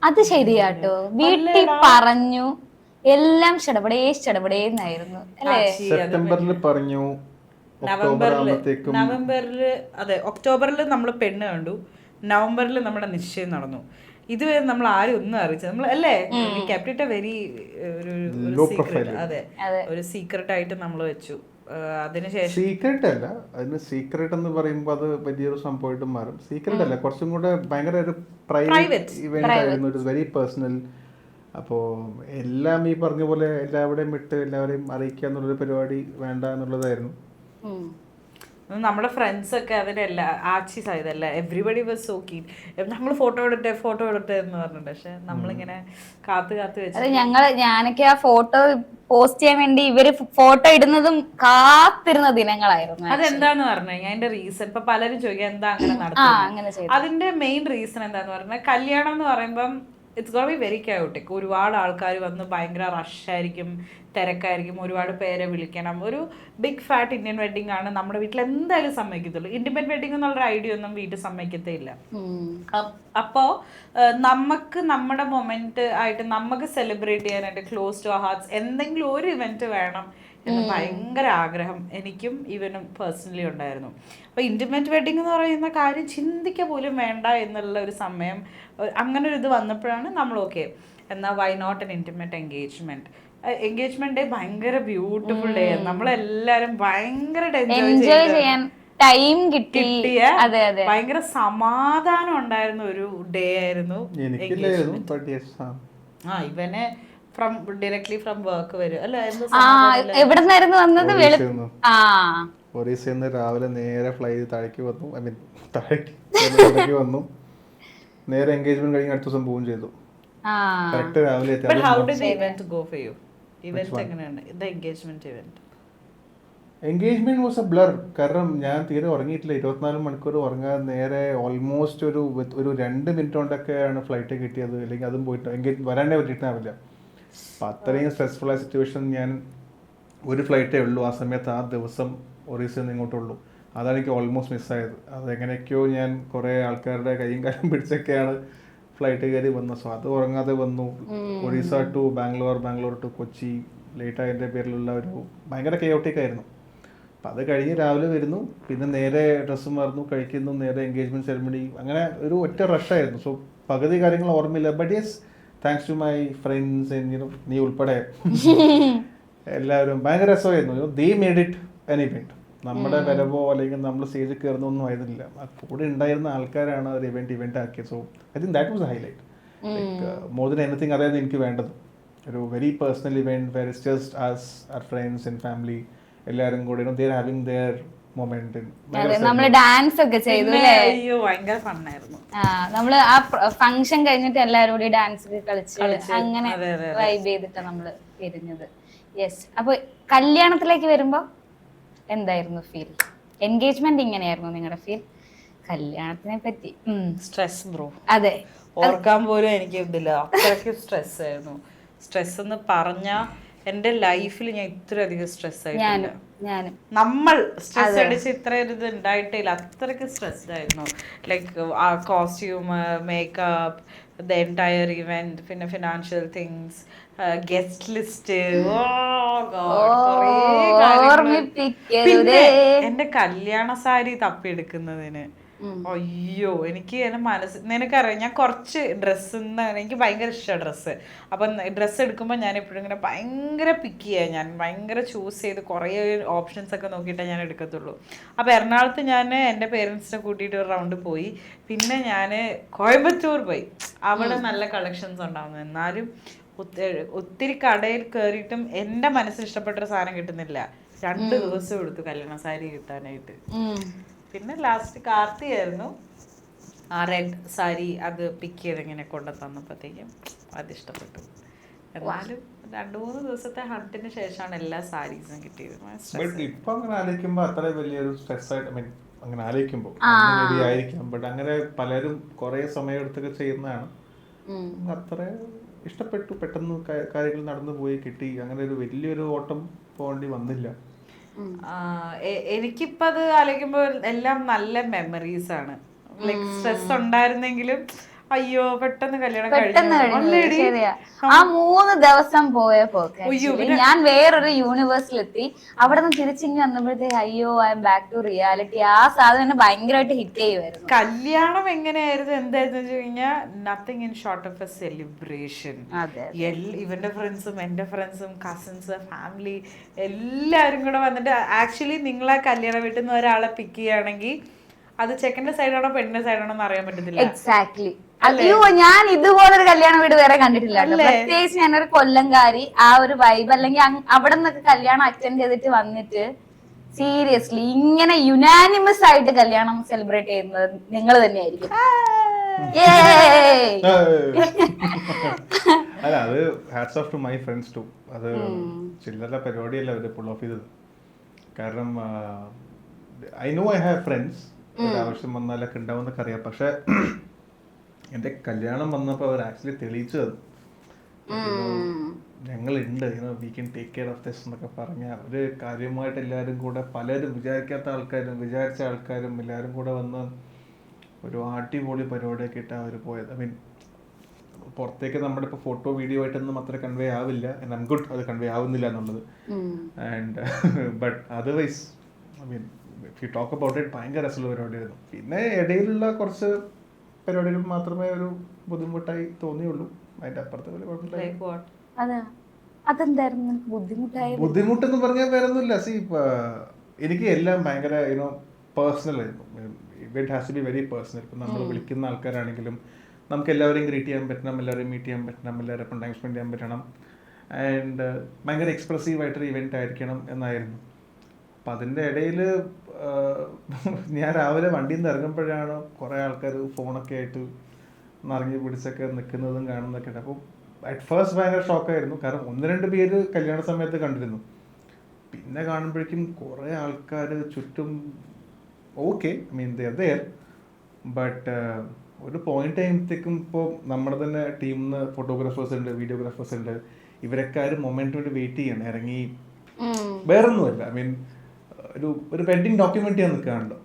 Speaker 1: അത് ശരിയാട്ടോ, വീട്ടിൽ പറഞ്ഞു എല്ലാം ചടപടേന്നായിരുന്നു അല്ലേ?
Speaker 4: സെപ്റ്റംബറിൽ പറഞ്ഞു,
Speaker 3: നവംബറിൽ അതെ ഒക്ടോബറിൽ നമ്മൾ പെണ്ണ് കണ്ടു, നവംബറിൽ നമ്മുടെ നിശ്ചയം നടന്നു. ഇതുവരെ നമ്മൾ ആരും ഒന്നും അറിയിച്ചത് നമ്മൾ അല്ലേ കെപ്റ്റ് എ വെരി ഒരു സീക്രട്ട് ആയിട്ട് നമ്മൾ വെച്ചു. അതിനുശേഷം
Speaker 4: സീക്രട്ട് അല്ല, അതിന് സീക്രട്ട് എന്ന് പറയുമ്പോൾ അത് വലിയൊരു സംഭവമായിട്ട് മാറും. സീക്രട്ട് അല്ല, കുറച്ചും കൂടെ ഭയങ്കര ഒരു പ്രൈവറ്റ് ഇവന്റ് ആയിരുന്നു, ഒരു വെരി പേഴ്സണൽ. അപ്പോൾ എല്ലാം ഈ പറഞ്ഞ പോലെ എല്ലാവരുടെയും വിട്ട് എല്ലാവരെയും അറിയിക്കുക എന്നുള്ളൊരു പരിപാടി വേണ്ട എന്നുള്ളതായിരുന്നു.
Speaker 3: നമ്മുടെ ഫ്രണ്ട്സ് ഒക്കെ അതിനല്ല ആച്ചീസ് ആയതല്ല, എവ്രിബഡി വാസ് സോ കീൻ. നമ്മൾ ഫോട്ടോ എടുട്ടെ എന്ന് പറഞ്ഞിട്ട് പക്ഷെ നമ്മളിങ്ങനെ കാത്തു വെച്ചു.
Speaker 1: ഞാനൊക്കെ ആ ഫോട്ടോ പോസ്റ്റ് ചെയ്യാൻ വേണ്ടി ഇവര് ഫോട്ടോ ഇടുന്നതും കാത്തിരുന്ന ദിനങ്ങളായിരുന്നു.
Speaker 3: അതെന്താന്ന് പറഞ്ഞാൽ അതിന്റെ റീസൺ ഇപ്പൊ പലരും ചോദിക്കാം എന്താ അങ്ങനെ നടത്തുന്നത്. അതിന്റെ മെയിൻ റീസൺ എന്താന്ന് പറഞ്ഞാൽ കല്യാണം എന്ന് പറയുമ്പം it's gonna be very chaotic. ഒരുപാട് ആൾക്കാർ വന്ന് ഭയങ്കര റഷായിരിക്കും, തിരക്കായിരിക്കും, ഒരുപാട് പേരെ വിളിക്കണം. ഒരു ബിഗ് ഫാറ്റ് ഇന്ത്യൻ വെഡിങ് ആണ്. നമ്മുടെ വീട്ടിൽ എന്തായാലും സമ്മതിക്കത്തുള്ളൂ. ഇൻഡിപെൻഡന്റ് വെഡിങ് എന്നുള്ളൊരു ഐഡിയ ഒന്നും വീട്ടിൽ സമ്മതിക്കത്തേ ഇല്ല. അപ്പോൾ നമുക്ക് നമ്മുടെ മൊമെന്റ് ആയിട്ട് നമുക്ക് സെലിബ്രേറ്റ് ചെയ്യാനായിട്ട് ക്ലോസ് ടു ഹാർട്ട്സ് എന്തെങ്കിലും ഒരു ഇവന്റ് വേണം എന്ന് ഭയങ്കര ആഗ്രഹം എനിക്കും ഇവനും പേഴ്സണലി ഉണ്ടായിരുന്നു. അപ്പോൾ ഇൻറ്റിമേറ്റ് വെഡിങ് എന്ന് പറയുന്ന കാര്യം ചിന്തിക്കുക പോലും വേണ്ട എന്നുള്ള ഒരു സമയം, അങ്ങനെ ഒരു ഇത് വന്നപ്പോഴാണ് നമ്മൾ ഓക്കെ എന്നാൽ why not an intimate engagement day ഭയങ്കര ബ്യൂട്ടിഫുൾ ഡേ. നമ്മളെല്ലാരും ഭയങ്കര എൻജോയ് ചെയ്യാൻ
Speaker 1: ടൈം കിട്ടിയ
Speaker 3: ഭയങ്കര സമാധാനം ഉണ്ടായിരുന്ന ഒരു ഡേ ആയിരുന്നു. ഇവനെ ഡയറക്ട്ലി ഫ്രം വർക്ക് വരും അല്ല,
Speaker 1: എവിടെ നിന്നായിരുന്നു വന്നത്?
Speaker 4: രാവിലെ നേരെ ഫ്ലൈറ്റ് താഴേക്ക് വന്നു, ഐ മീൻ താഴേക്ക് വന്നു, നേരെ എൻഗേജ്മെന്റ് കഴിഞ്ഞ് അടുത്ത ദിവസം പോവുകയും ചെയ്തു. കറക്റ്റ് രാവിലെ എൻഗേജ്മെന്റ് വാസ് എ ബ്ലർ. കാരണം ഞാൻ തീരെ ഉറങ്ങിയിട്ടില്ല, 24 മണിക്കൂർ ഉറങ്ങാതെ നേരെ ഓൾമോസ്റ്റ് ഒരു 2 മിനിറ്റ് കൊണ്ടൊക്കെയാണ് ഫ്ലൈറ്റ് കിട്ടിയത്. അല്ലെങ്കിൽ അതും പോയിട്ട് വരാണ്ടേ പറ്റിയിട്ടാവില്ല. അപ്പം അത്രയും സ്ട്രെസ്ഫുൾ ആയ സിറ്റുവേഷൻ. ഞാൻ ഒരു ഫ്ലൈറ്റേ ഉള്ളൂ ആ സമയത്ത്, ആ ദിവസം ഒറീസയിൽ നിന്ന് ഇങ്ങോട്ടുള്ളൂ. അതാണ് എനിക്ക് ഓൾമോസ്റ്റ് മിസ്സായത്. അതെങ്ങനെയൊക്കെയോ ഞാൻ കുറേ ആൾക്കാരുടെ കൈയും കാലും പിടിച്ചൊക്കെയാണ് ഫ്ലൈറ്റ് കയറി വന്നത്. സോ അത് ഉറങ്ങാതെ വന്നു. Orissa to Bangalore, Bangalore to Kochi, late ആയതിൻ്റെ പേരിലുള്ള ഒരു ഭയങ്കര കെയോട്ടിക് ആയിരുന്നു. അപ്പം അത് കഴിഞ്ഞ് രാവിലെ വരുന്നു, പിന്നെ നേരെ ഡ്രസ്സ് മാറുന്നു, കഴിക്കുന്നു, നേരെ എൻഗേജ്മെൻറ്റ് സെറമണി, അങ്ങനെ ഒരു ഒറ്റ റഷായിരുന്നു. സോ പകുതി കാര്യങ്ങൾ ഓർമ്മയില്ല. But yes, thanks to my friends, നീ ഉൾപ്പെടെ എല്ലാവരും ഭയങ്കര രസമായിരുന്നു. They made it an event. നമ്മുടെ വരവോ അല്ലെങ്കിൽ നമ്മൾ സ്റ്റേജിൽ കയറുന്നൊന്നും ആയിരുന്നില്ല. കൂടെ ഉണ്ടായിരുന്ന ആൾക്കാരാണ് ഒരു ഇവന്റ് ആക്കിയത്. So I think that was a highlight. More than anything അതായിരുന്നു എനിക്ക് വേണ്ടത്. ഒരു very personal event where it's just as our friends and family എല്ലാവരും കൂടെ they are having their moment.
Speaker 1: നമ്മള് ഡാൻസ് ഒക്കെ ചെയ്തു അല്ലേ?
Speaker 3: അയ്യോ ഭയങ്കര ഫണ്ണായിരുന്നു.
Speaker 1: നമ്മള് ആ ഫംഗ്ഷൻ കഴിഞ്ഞിട്ട് എല്ലാവരും കൂടി ഡാൻസ് ഒക്കെ കളിച്ച് അങ്ങനെ വൈബ് ചെയ്തിട്ടാണ് നമ്മള് പിരിഞ്ഞത്. യെസ്. അപ്പൊ കല്യാണത്തിലേക്ക് വരുമ്പോ എന്തായിരുന്നു ഫീൽ? എൻഗേജ്മെന്റ് ഇങ്ങനെയായിരുന്നു നിങ്ങളുടെ ഫീൽ? കല്യാണത്തിനെ പറ്റി
Speaker 3: സ്ട്രെസ് ബ്രോ.
Speaker 1: അതെ,
Speaker 3: ഓർക്കാൻ പോലും എനിക്ക് ഇതില്ല, അത്രയ്ക്ക് സ്ട്രെസ് ആയിരുന്നു. സ്ട്രെസ് എന്ന് പറഞ്ഞാൽ എൻ്റെ ലൈഫിൽ ഞാൻ ഇത്രയധികം സ്ട്രെസ് ആയിട്ടില്ല. നമ്മൾ സ്ട്രെസ് അടിച്ച് ഇത്ര ഇത് ഉണ്ടായിട്ടില്ല. അത്രയ്ക്ക് സ്ട്രെസ്ഡ് ആയിരുന്നു. ലൈക്ക് ആ costume, makeup, the entire event, പിന്നെ ഫിനാൻഷ്യൽ തിങ്സ്, ഗസ്റ്റ് ലിസ്റ്റ്, പിന്നെ എന്റെ കല്യാണ സാരി തപ്പിയെടുക്കുന്നതിന് അയ്യോ എനിക്ക് എന്റെ മനസ്സ്, നിനക്കറിയാം ഞാൻ കുറച്ച് എനിക്ക് ഭയങ്കര ഇഷ്ടമാണ് ഡ്രസ്സ്. അപ്പം ഡ്രസ്സ് എടുക്കുമ്പോൾ ഞാൻ എപ്പോഴും ഇങ്ങനെ ഭയങ്കര പിക്കിയാണ്. ഞാൻ ഭയങ്കര ചൂസ് ചെയ്ത് കുറേ ഓപ്ഷൻസ് ഒക്കെ നോക്കിയിട്ടേ ഞാൻ എടുക്കത്തുള്ളൂ. അപ്പോൾ എറണാകുളത്ത് ഞാൻ എൻ്റെ പേരൻസിനെ കൂട്ടിയിട്ട് ഒരു റൗണ്ട് പോയി. പിന്നെ ഞാൻ കോയമ്പത്തൂർ പോയി. അവിടെ നല്ല കളക്ഷൻസ് ഉണ്ടാവുന്നു. എന്നാലും ഒത്തിരി കടയിൽ കയറിയിട്ടും എൻ്റെ മനസ്സിന് ഇഷ്ടപ്പെട്ടൊരു സാധനം കിട്ടുന്നില്ല. 2 ദിവസം എടുത്തു കല്യാണ സാരി കിട്ടാനായിട്ട്. പിന്നെ ലാസ്റ്റ് കാർത്തിയായിരുന്നു. ആ റെഡ് സാരി അത് പിക്ക് ചെയ്ത് ഇങ്ങനെ കൊണ്ടു തന്നപ്പോഴത്തേക്കും അത് ഇഷ്ടപ്പെട്ടു. എന്നാലും 2-3 ദിവസത്തെ ഹണ്ടിന് ശേഷമാണ് എല്ലാ സാരീസും കിട്ടിയത്.
Speaker 4: ഇപ്പൊ അങ്ങനെ ആലോചിക്കുമ്പോ അത്ര വലിയൊരു സ്ട്രെസ് ആയിട്ട്, ഐ മീൻ അങ്ങനെ ആലോചിക്കുമ്പോ ആയിരിക്കാം. ബട്ട് അങ്ങനെ പലരും കുറെ സമയം എടുത്തൊക്കെ ചെയ്യുന്നതാണ്. അത്ര ഇഷ്ടപ്പെട്ടു. പെട്ടെന്ന് കാര്യങ്ങൾ നടന്നു പോയി കിട്ടി. അങ്ങനെ ഒരു വലിയൊരു ഓട്ടം പോകേണ്ടി വന്നില്ല.
Speaker 3: എനിക്കിപ്പോ അത് ആലോചിക്കുമ്പോൾ എല്ലാം നല്ല മെമ്മറീസ് ആണ്. ലൈക്ക് സ്ട്രെസ് ഉണ്ടായിരുന്നെങ്കിലും അയ്യോ പെട്ടെന്ന് കല്യാണം
Speaker 1: ശരിയാ. ആ 3 ദിവസം പോയപ്പോ ഞാൻ വേറൊരു യൂണിവേഴ്സിലെത്തി. അവിടെ നിന്ന് തിരിച്ചിങ്ങി വന്നപ്പോഴത്തേക്ക് അയ്യോ I am back to reality. ആ സാധനം ഭയങ്കരമായിട്ട് ഹിറ്റ് ചെയ്യുമായിരുന്നു.
Speaker 3: കല്യാണം എങ്ങനെയായിരുന്നു എന്തായിരുന്നു വെച്ച് കഴിഞ്ഞാൽ nothing in short of A celebration. ഇവന്റെ ഫ്രണ്ട്സും എന്റെ ഫ്രണ്ട്സും കസിൻസ് ഫാമിലി എല്ലാവരും കൂടെ വന്നിട്ട് ആക്ച്വലി നിങ്ങളെ കല്യാണം വീട്ടിൽ നിന്ന് ഒരാളെ പിക്ക് ചെയ്യുകയാണെങ്കിൽ അത് ചെക്കൻ്റെ സൈഡാണോ പെണ്ണിന്റെ സൈഡാണോ എന്ന് അറിയാൻ പറ്റത്തില്ല.
Speaker 1: എക്സാക്ട്ലി. അയ്യോ ഞാൻ ഇതുപോലൊരു കല്യാണ വീട് വേറെ കണ്ടിട്ടില്ല. പ്രത്യേകിച്ച് ഞാനൊരു കൊല്ലംകാരി. ആ ഒരു വൈബ് അല്ലെങ്കിൽ അവിടെ നിന്നൊക്കെ കല്യാണം അറ്റൻഡ് ചെയ്തിട്ട് വന്നിട്ട് സീരിയസ്ലി ഇങ്ങനെ യുനാനിമസ് ആയിട്ട് കല്യാണം സെലിബ്രേറ്റ് ചെയ്യുന്നത് നിങ്ങൾ തന്നെയായിരിക്കും.
Speaker 4: അല്ല അത് hats off to my friends too. അത് ചില്ലറ പരിപാടിയല്ല അവര് പുൾ ഓഫ് ചെയ്തത്. കാരണം I know I have friends, ഒരാവശ്യം വന്നാലൊക്കെ ഉണ്ടാവും എന്നൊക്കെ അറിയാം. പക്ഷെ എൻ്റെ കല്യാണം വന്നപ്പോൾ അവർ ആക്ച്വലി തെളിയിച്ചു തന്നു, ഞങ്ങളുണ്ട്, we can take care of this എന്നൊക്കെ പറഞ്ഞ ഒരു കാര്യമായിട്ട് എല്ലാവരും കൂടെ പലരും വിചാരിക്കാത്ത ആൾക്കാരും വിചാരിച്ച ആൾക്കാരും എല്ലാവരും കൂടെ വന്ന് ഒരു അടിപൊളി പരിപാടിയൊക്കെ ഇട്ടാണ് അവർ പോയത്. ഐ മീൻ പുറത്തേക്ക് നമ്മുടെ ഇപ്പോൾ ഫോട്ടോ വീഡിയോ ആയിട്ടൊന്നും അത്ര കൺവേ ആവില്ല. ആൻഡ് ഐം ഗുഡ് അത് കൺവേ ആവുന്നില്ല എന്നുള്ളത്. And but otherwise I mean if you talk about it ഭയങ്കര രസമുള്ള പരിപാടിയായിരുന്നു. പിന്നെ ഇടയിലുള്ള കുറച്ച് പരിപാടികൾ മാത്രമേ ഒരു ബുദ്ധിമുട്ടായി തോന്നിയുള്ളൂ. അതിന്റെ അപ്പുറത്തെ പോലെ ബുദ്ധിമുട്ടെന്ന് പറഞ്ഞാൽ വേറെ ഒന്നുമില്ല. സി എനിക്ക് എല്ലാം ഭയങ്കര പേഴ്സണൽ ആയിരുന്നു. It has to be very personal. ഇപ്പം നമ്മൾ വിളിക്കുന്ന ആൾക്കാരാണെങ്കിലും നമുക്ക് എല്ലാവരെയും ഗ്രീറ്റ് ചെയ്യാൻ പറ്റണം, എല്ലാവരെയും മീറ്റ് ചെയ്യാൻ പറ്റണം, എല്ലാവരും ടൈം സ്പെൻഡ് ചെയ്യാൻ പറ്റണം. ആൻഡ് ഭയങ്കര എക്സ്പ്രസീവ് ആയിട്ടൊരു ഇവന്റ് ആയിരിക്കണം എന്നായിരുന്നു. അപ്പം അതിൻ്റെ ഇടയിൽ ഞാൻ രാവിലെ വണ്ടിയിൽ നിന്ന് ഇറങ്ങുമ്പോഴാണ് കുറേ ആൾക്കാർ ഫോണൊക്കെ ആയിട്ട് നിറങ്ങി പിടിച്ചൊക്കെ നിൽക്കുന്നതും കാണുന്നതൊക്കെ ഉണ്ട്. അപ്പോൾ അറ്റ് ഫസ്റ്റ് ഭയങ്കര ഷോക്കായിരുന്നു. കാരണം 1-2 പേര് കല്യാണ സമയത്ത് കണ്ടിരുന്നു. പിന്നെ കാണുമ്പോഴേക്കും കുറേ ആൾക്കാർ ചുറ്റും okay, I mean they are there. But ഒരു പോയിന്റ് കഴിയുമ്പോഴത്തേക്കും ഇപ്പോൾ നമ്മുടെ തന്നെ ടീമിൽ നിന്ന് ഫോട്ടോഗ്രാഫേഴ്സ് ഉണ്ട്, വീഡിയോഗ്രാഫേഴ്സ് ഉണ്ട്. ഇവരൊക്കെ ആ ഒരു മൊമെന്റിന് വേണ്ടി വെയിറ്റ് ചെയ്യണം. ഇറങ്ങി വേറൊന്നുമല്ല. ഐ മീൻ ഒരു വെഡിങ് ഡോക്യുമെന്റ് ചെയ്യാൻ നിൽക്കുകയാണല്ലോ.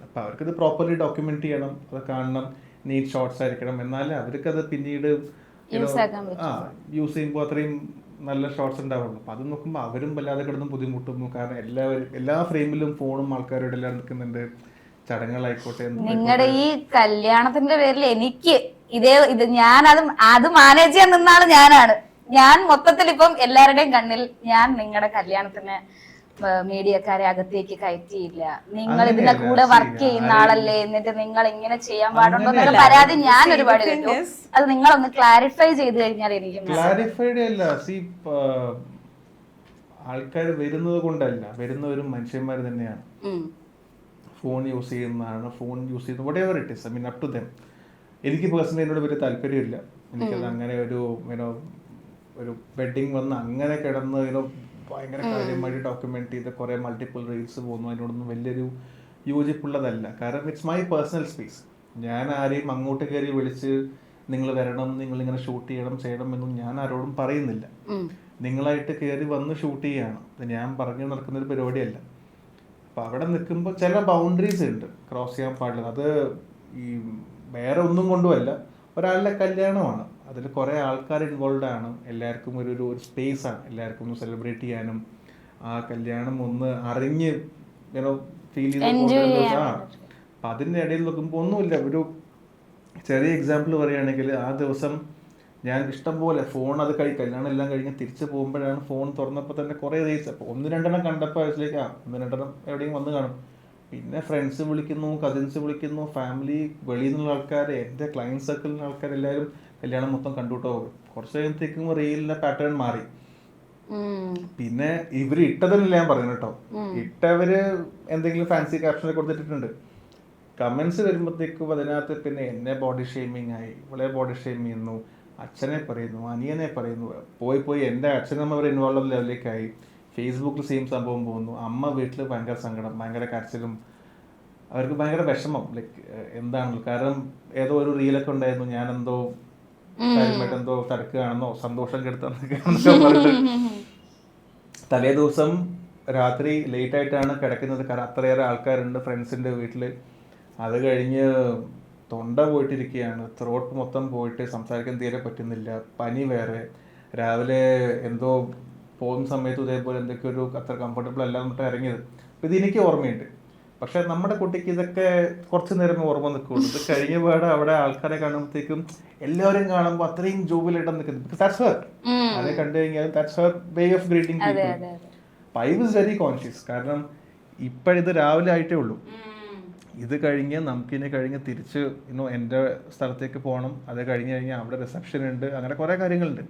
Speaker 4: അപ്പോൾ അവർക്കത് പ്രോപ്പർലി ഡോക്യുമെന്റ് ചെയ്യണം, അത് കാണണം, നീറ്റ് ഷോർട്സ് ആയിരിക്കണം. എന്നാലേ അവർക്കത് പിന്നീട് യൂസ് ചെയ്യുമ്പോൾ അത്രയും നല്ല ഷോർട്സ് ഉണ്ടാവുള്ളൂ. അപ്പം അത് നോക്കുമ്പോൾ അവരും വല്ലാതെ കിടന്ന് ബുദ്ധിമുട്ടുന്നു. കാരണം എല്ലാ ഫ്രെയിമിലും ഫോണും ആൾക്കാരോട് എല്ലാം നിൽക്കുന്നുണ്ട്. ചടങ്ങുകളായിക്കോട്ടെ.
Speaker 1: നിങ്ങളുടെ ഈ കല്യാണത്തിന്റെ പേരിൽ എനിക്ക് ഇത് ഞാൻ അത് മാനേജ് ചെയ്യാൻ നിന്നാണ് ഞാൻ മൊത്തത്തിൽ ഇപ്പം എല്ലാവരുടെയും കണ്ണിൽ ഞാൻ നിങ്ങളുടെ കല്യാണത്തിന് മീഡിയക്കാരെ അകത്തേക്ക് കയറ്റിയില്ല. നിങ്ങൾ ഇതിന്റെ കൂടെ വർക്ക് ചെയ്യുന്ന ആളല്ലേ, എന്നിട്ട് നിങ്ങൾ ഇങ്ങനെ ചെയ്യാൻ പാടുണ്ടോ എന്നുള്ള പരാതി ഞാൻ ഒരുപാട് കേട്ടു. അത് നിങ്ങളൊന്ന് ക്ലാരിഫൈ ചെയ്ത് കഴിഞ്ഞാൽ എനിക്ക്
Speaker 4: ക്ലാരിഫൈഡ് അല്ല. ആൾക്കാർ വരുന്നത് കൊണ്ടല്ല, വരുന്നവരും മനുഷ്യന്മാർ തന്നെയാണ്. ഫോൺ യൂസ് ചെയ്യുന്നതാണ്, ഫോൺ യൂസ് ചെയ്യുന്നത് whatever it is, I mean up to them. എനിക്ക് പേഴ്സണലി എന്നോട് വലിയ താല്പര്യമില്ല. എനിക്കത് അങ്ങനെ ഒരു വെഡിങ് വന്ന് അങ്ങനെ കിടന്ന് ഭയങ്കര കാര്യമായിട്ട് ഡോക്യുമെന്റ് ചെയ്ത് കുറെ മൾട്ടിപ്പിൾ റീൽസ് പോകുന്നു, അതിനോടൊന്നും വലിയൊരു യോജിപ്പുള്ളതല്ല. കാരണം ഇറ്റ്സ് മൈ പേഴ്സണൽ സ്പേസ്. ഞാൻ ആരെയും അങ്ങോട്ട് കയറി വിളിച്ച് നിങ്ങൾ വരണം, നിങ്ങൾ ഇങ്ങനെ ഷൂട്ട് ചെയ്യണം എന്നും ഞാൻ ആരോടും പറയുന്നില്ല. നിങ്ങളായിട്ട് കയറി വന്ന് ഷൂട്ട് ചെയ്യാണ്. ഞാൻ പറഞ്ഞു നടക്കുന്നൊരു പരിപാടിയല്ല. അപ്പം അവിടെ നിൽക്കുമ്പോൾ ചില ബൗണ്ടറീസ് ഉണ്ട് ക്രോസ് ചെയ്യാൻ പാടില്ല. അത് ഈ വേറെ ഒന്നും കൊണ്ടുമല്ല, ഒരാളുടെ കല്യാണമാണ്, അതിൽ കുറേ ആൾക്കാർ ഇൻവോൾവ് ആണ്. എല്ലാവർക്കും ഒരു സ്പേസാണ്, എല്ലാവർക്കും ഒന്ന് സെലിബ്രേറ്റ് ചെയ്യാനും ആ കല്യാണം ഒന്ന് അറിഞ്ഞ് ഫീൽ ചെയ്ത്. അപ്പം അതിൻ്റെ ഇടയിൽ നോക്കുമ്പോൾ ഒന്നുമില്ല. ഒരു ചെറിയ എക്സാമ്പിൾ പറയുകയാണെങ്കിൽ, ആ ദിവസം ഞാൻ ഇഷ്ടംപോലെ ഫോൺ കല്യാണം എല്ലാം കഴിഞ്ഞ് തിരിച്ച് പോകുമ്പോഴാണ് ഫോൺ തുറന്നപ്പോൾ തന്നെ കുറേ റീൽസ്. അപ്പോൾ 1-2 കണ്ടപ്പോൾ അതിലേക്ക് 1-2 എവിടെയും വന്ന് കാണും. പിന്നെ ഫ്രണ്ട്സ് വിളിക്കുന്നു, കസിൻസ് വിളിക്കുന്നു, ഫാമിലി, വെളിയിൽ നിന്നുള്ള ആൾക്കാർ, എൻ്റെ ക്ലയൻറ്റ് സർക്കിളിലുള്ള ആൾക്കാർ എല്ലാവരും കല്യാണം മൊത്തം കണ്ടുട്ടോ. കുറച്ച് കഴിയുമ്പോഴത്തേക്കും റീലിൻ്റെ പാറ്റേൺ മാറി. പിന്നെ ഇവർ ഇട്ടതല്ല ഞാൻ പറഞ്ഞു കേട്ടോ, ഇട്ടവര് എന്തെങ്കിലും ഫാൻസി ക്യാപ്ഷനെ കൊടുത്തിട്ടുണ്ട്. കമന്റ്സ് വരുമ്പോഴത്തേക്കും അതിനകത്ത് പിന്നെ എന്നെ ബോഡി ഷെയ്മിങ് ആയി, ഇവളെ ബോഡി ഷെയ്ം ചെയ്യുന്നു, അച്ഛനെ പറയുന്നു, അനിയനെ പറയുന്നു, പോയി എൻ്റെ അച്ഛനമ്മ വരെ ഇൻവോൾവ് ആവുന്ന ലെവലിലേക്കായി. ഫേസ്ബുക്കിൽ സെയിം സംഭവം പോകുന്നു. അമ്മ വീട്ടിൽ ഭയങ്കര സങ്കടം, ഭയങ്കര കരച്ചിലും, അവർക്ക് ഭയങ്കര വിഷമം. ലൈക്ക് എന്താണല്ലോ, കാരണം ഏതോ ഒരു റീലൊക്കെ ഉണ്ടായിരുന്നു, ഞാനെന്തോ കാര്യമായിട്ട് എന്തോ തിരക്കുകയാണെന്നോ സന്തോഷം കെടുത്താന്നൊക്കെ പറഞ്ഞിട്ട് തലേ ദിവസം രാത്രി ലേറ്റ് ആയിട്ടാണ് കിടക്കുന്നത്. കാരണം അത്രയേറെ ആൾക്കാരുണ്ട് ഫ്രണ്ട്സിൻ്റെ വീട്ടിൽ. അത് കഴിഞ്ഞ് തൊണ്ട പോയിട്ടിരിക്കുകയാണ്, ത്രോട്ട് മൊത്തം പോയിട്ട് സംസാരിക്കാൻ തീരെ പറ്റുന്നില്ല, പനി വേറെ. രാവിലെ എന്തോ പോകുന്ന സമയത്ത് ഇതേപോലെ എന്തൊക്കെ അത്ര കംഫർട്ടബിൾ അല്ല എന്നിട്ട് ഇറങ്ങിയത്. ഇത് എനിക്ക് ഓർമ്മയുണ്ട്. പക്ഷെ നമ്മുടെ കുട്ടിക്ക് ഇതൊക്കെ കുറച്ച് നേരം ഓർമ്മ നിൽക്കുള്ളൂ. ഇത് കഴിഞ്ഞ പാടെ അവിടെ ആൾക്കാരെ കാണുമ്പോഴത്തേക്കും എല്ലാവരും കാണുമ്പോൾ അത്രയും ജോബിലായിട്ട് നിൽക്കുന്നത്. അതെ കണ്ടു കഴിഞ്ഞാൽ that's Har way of greeting people. I was very conscious. കാരണം ഇപ്പോഴിത് രാവിലെ ആയിട്ടേ ഉള്ളൂ. ഇത് കഴിഞ്ഞ് നമുക്കിനി കഴിഞ്ഞ് തിരിച്ച് എൻ്റെ സ്ഥലത്തേക്ക് പോകണം. അത് കഴിഞ്ഞ് കഴിഞ്ഞാൽ അവിടെ റിസപ്ഷൻ ഉണ്ട്, അങ്ങനെ കുറേ കാര്യങ്ങളുണ്ട്.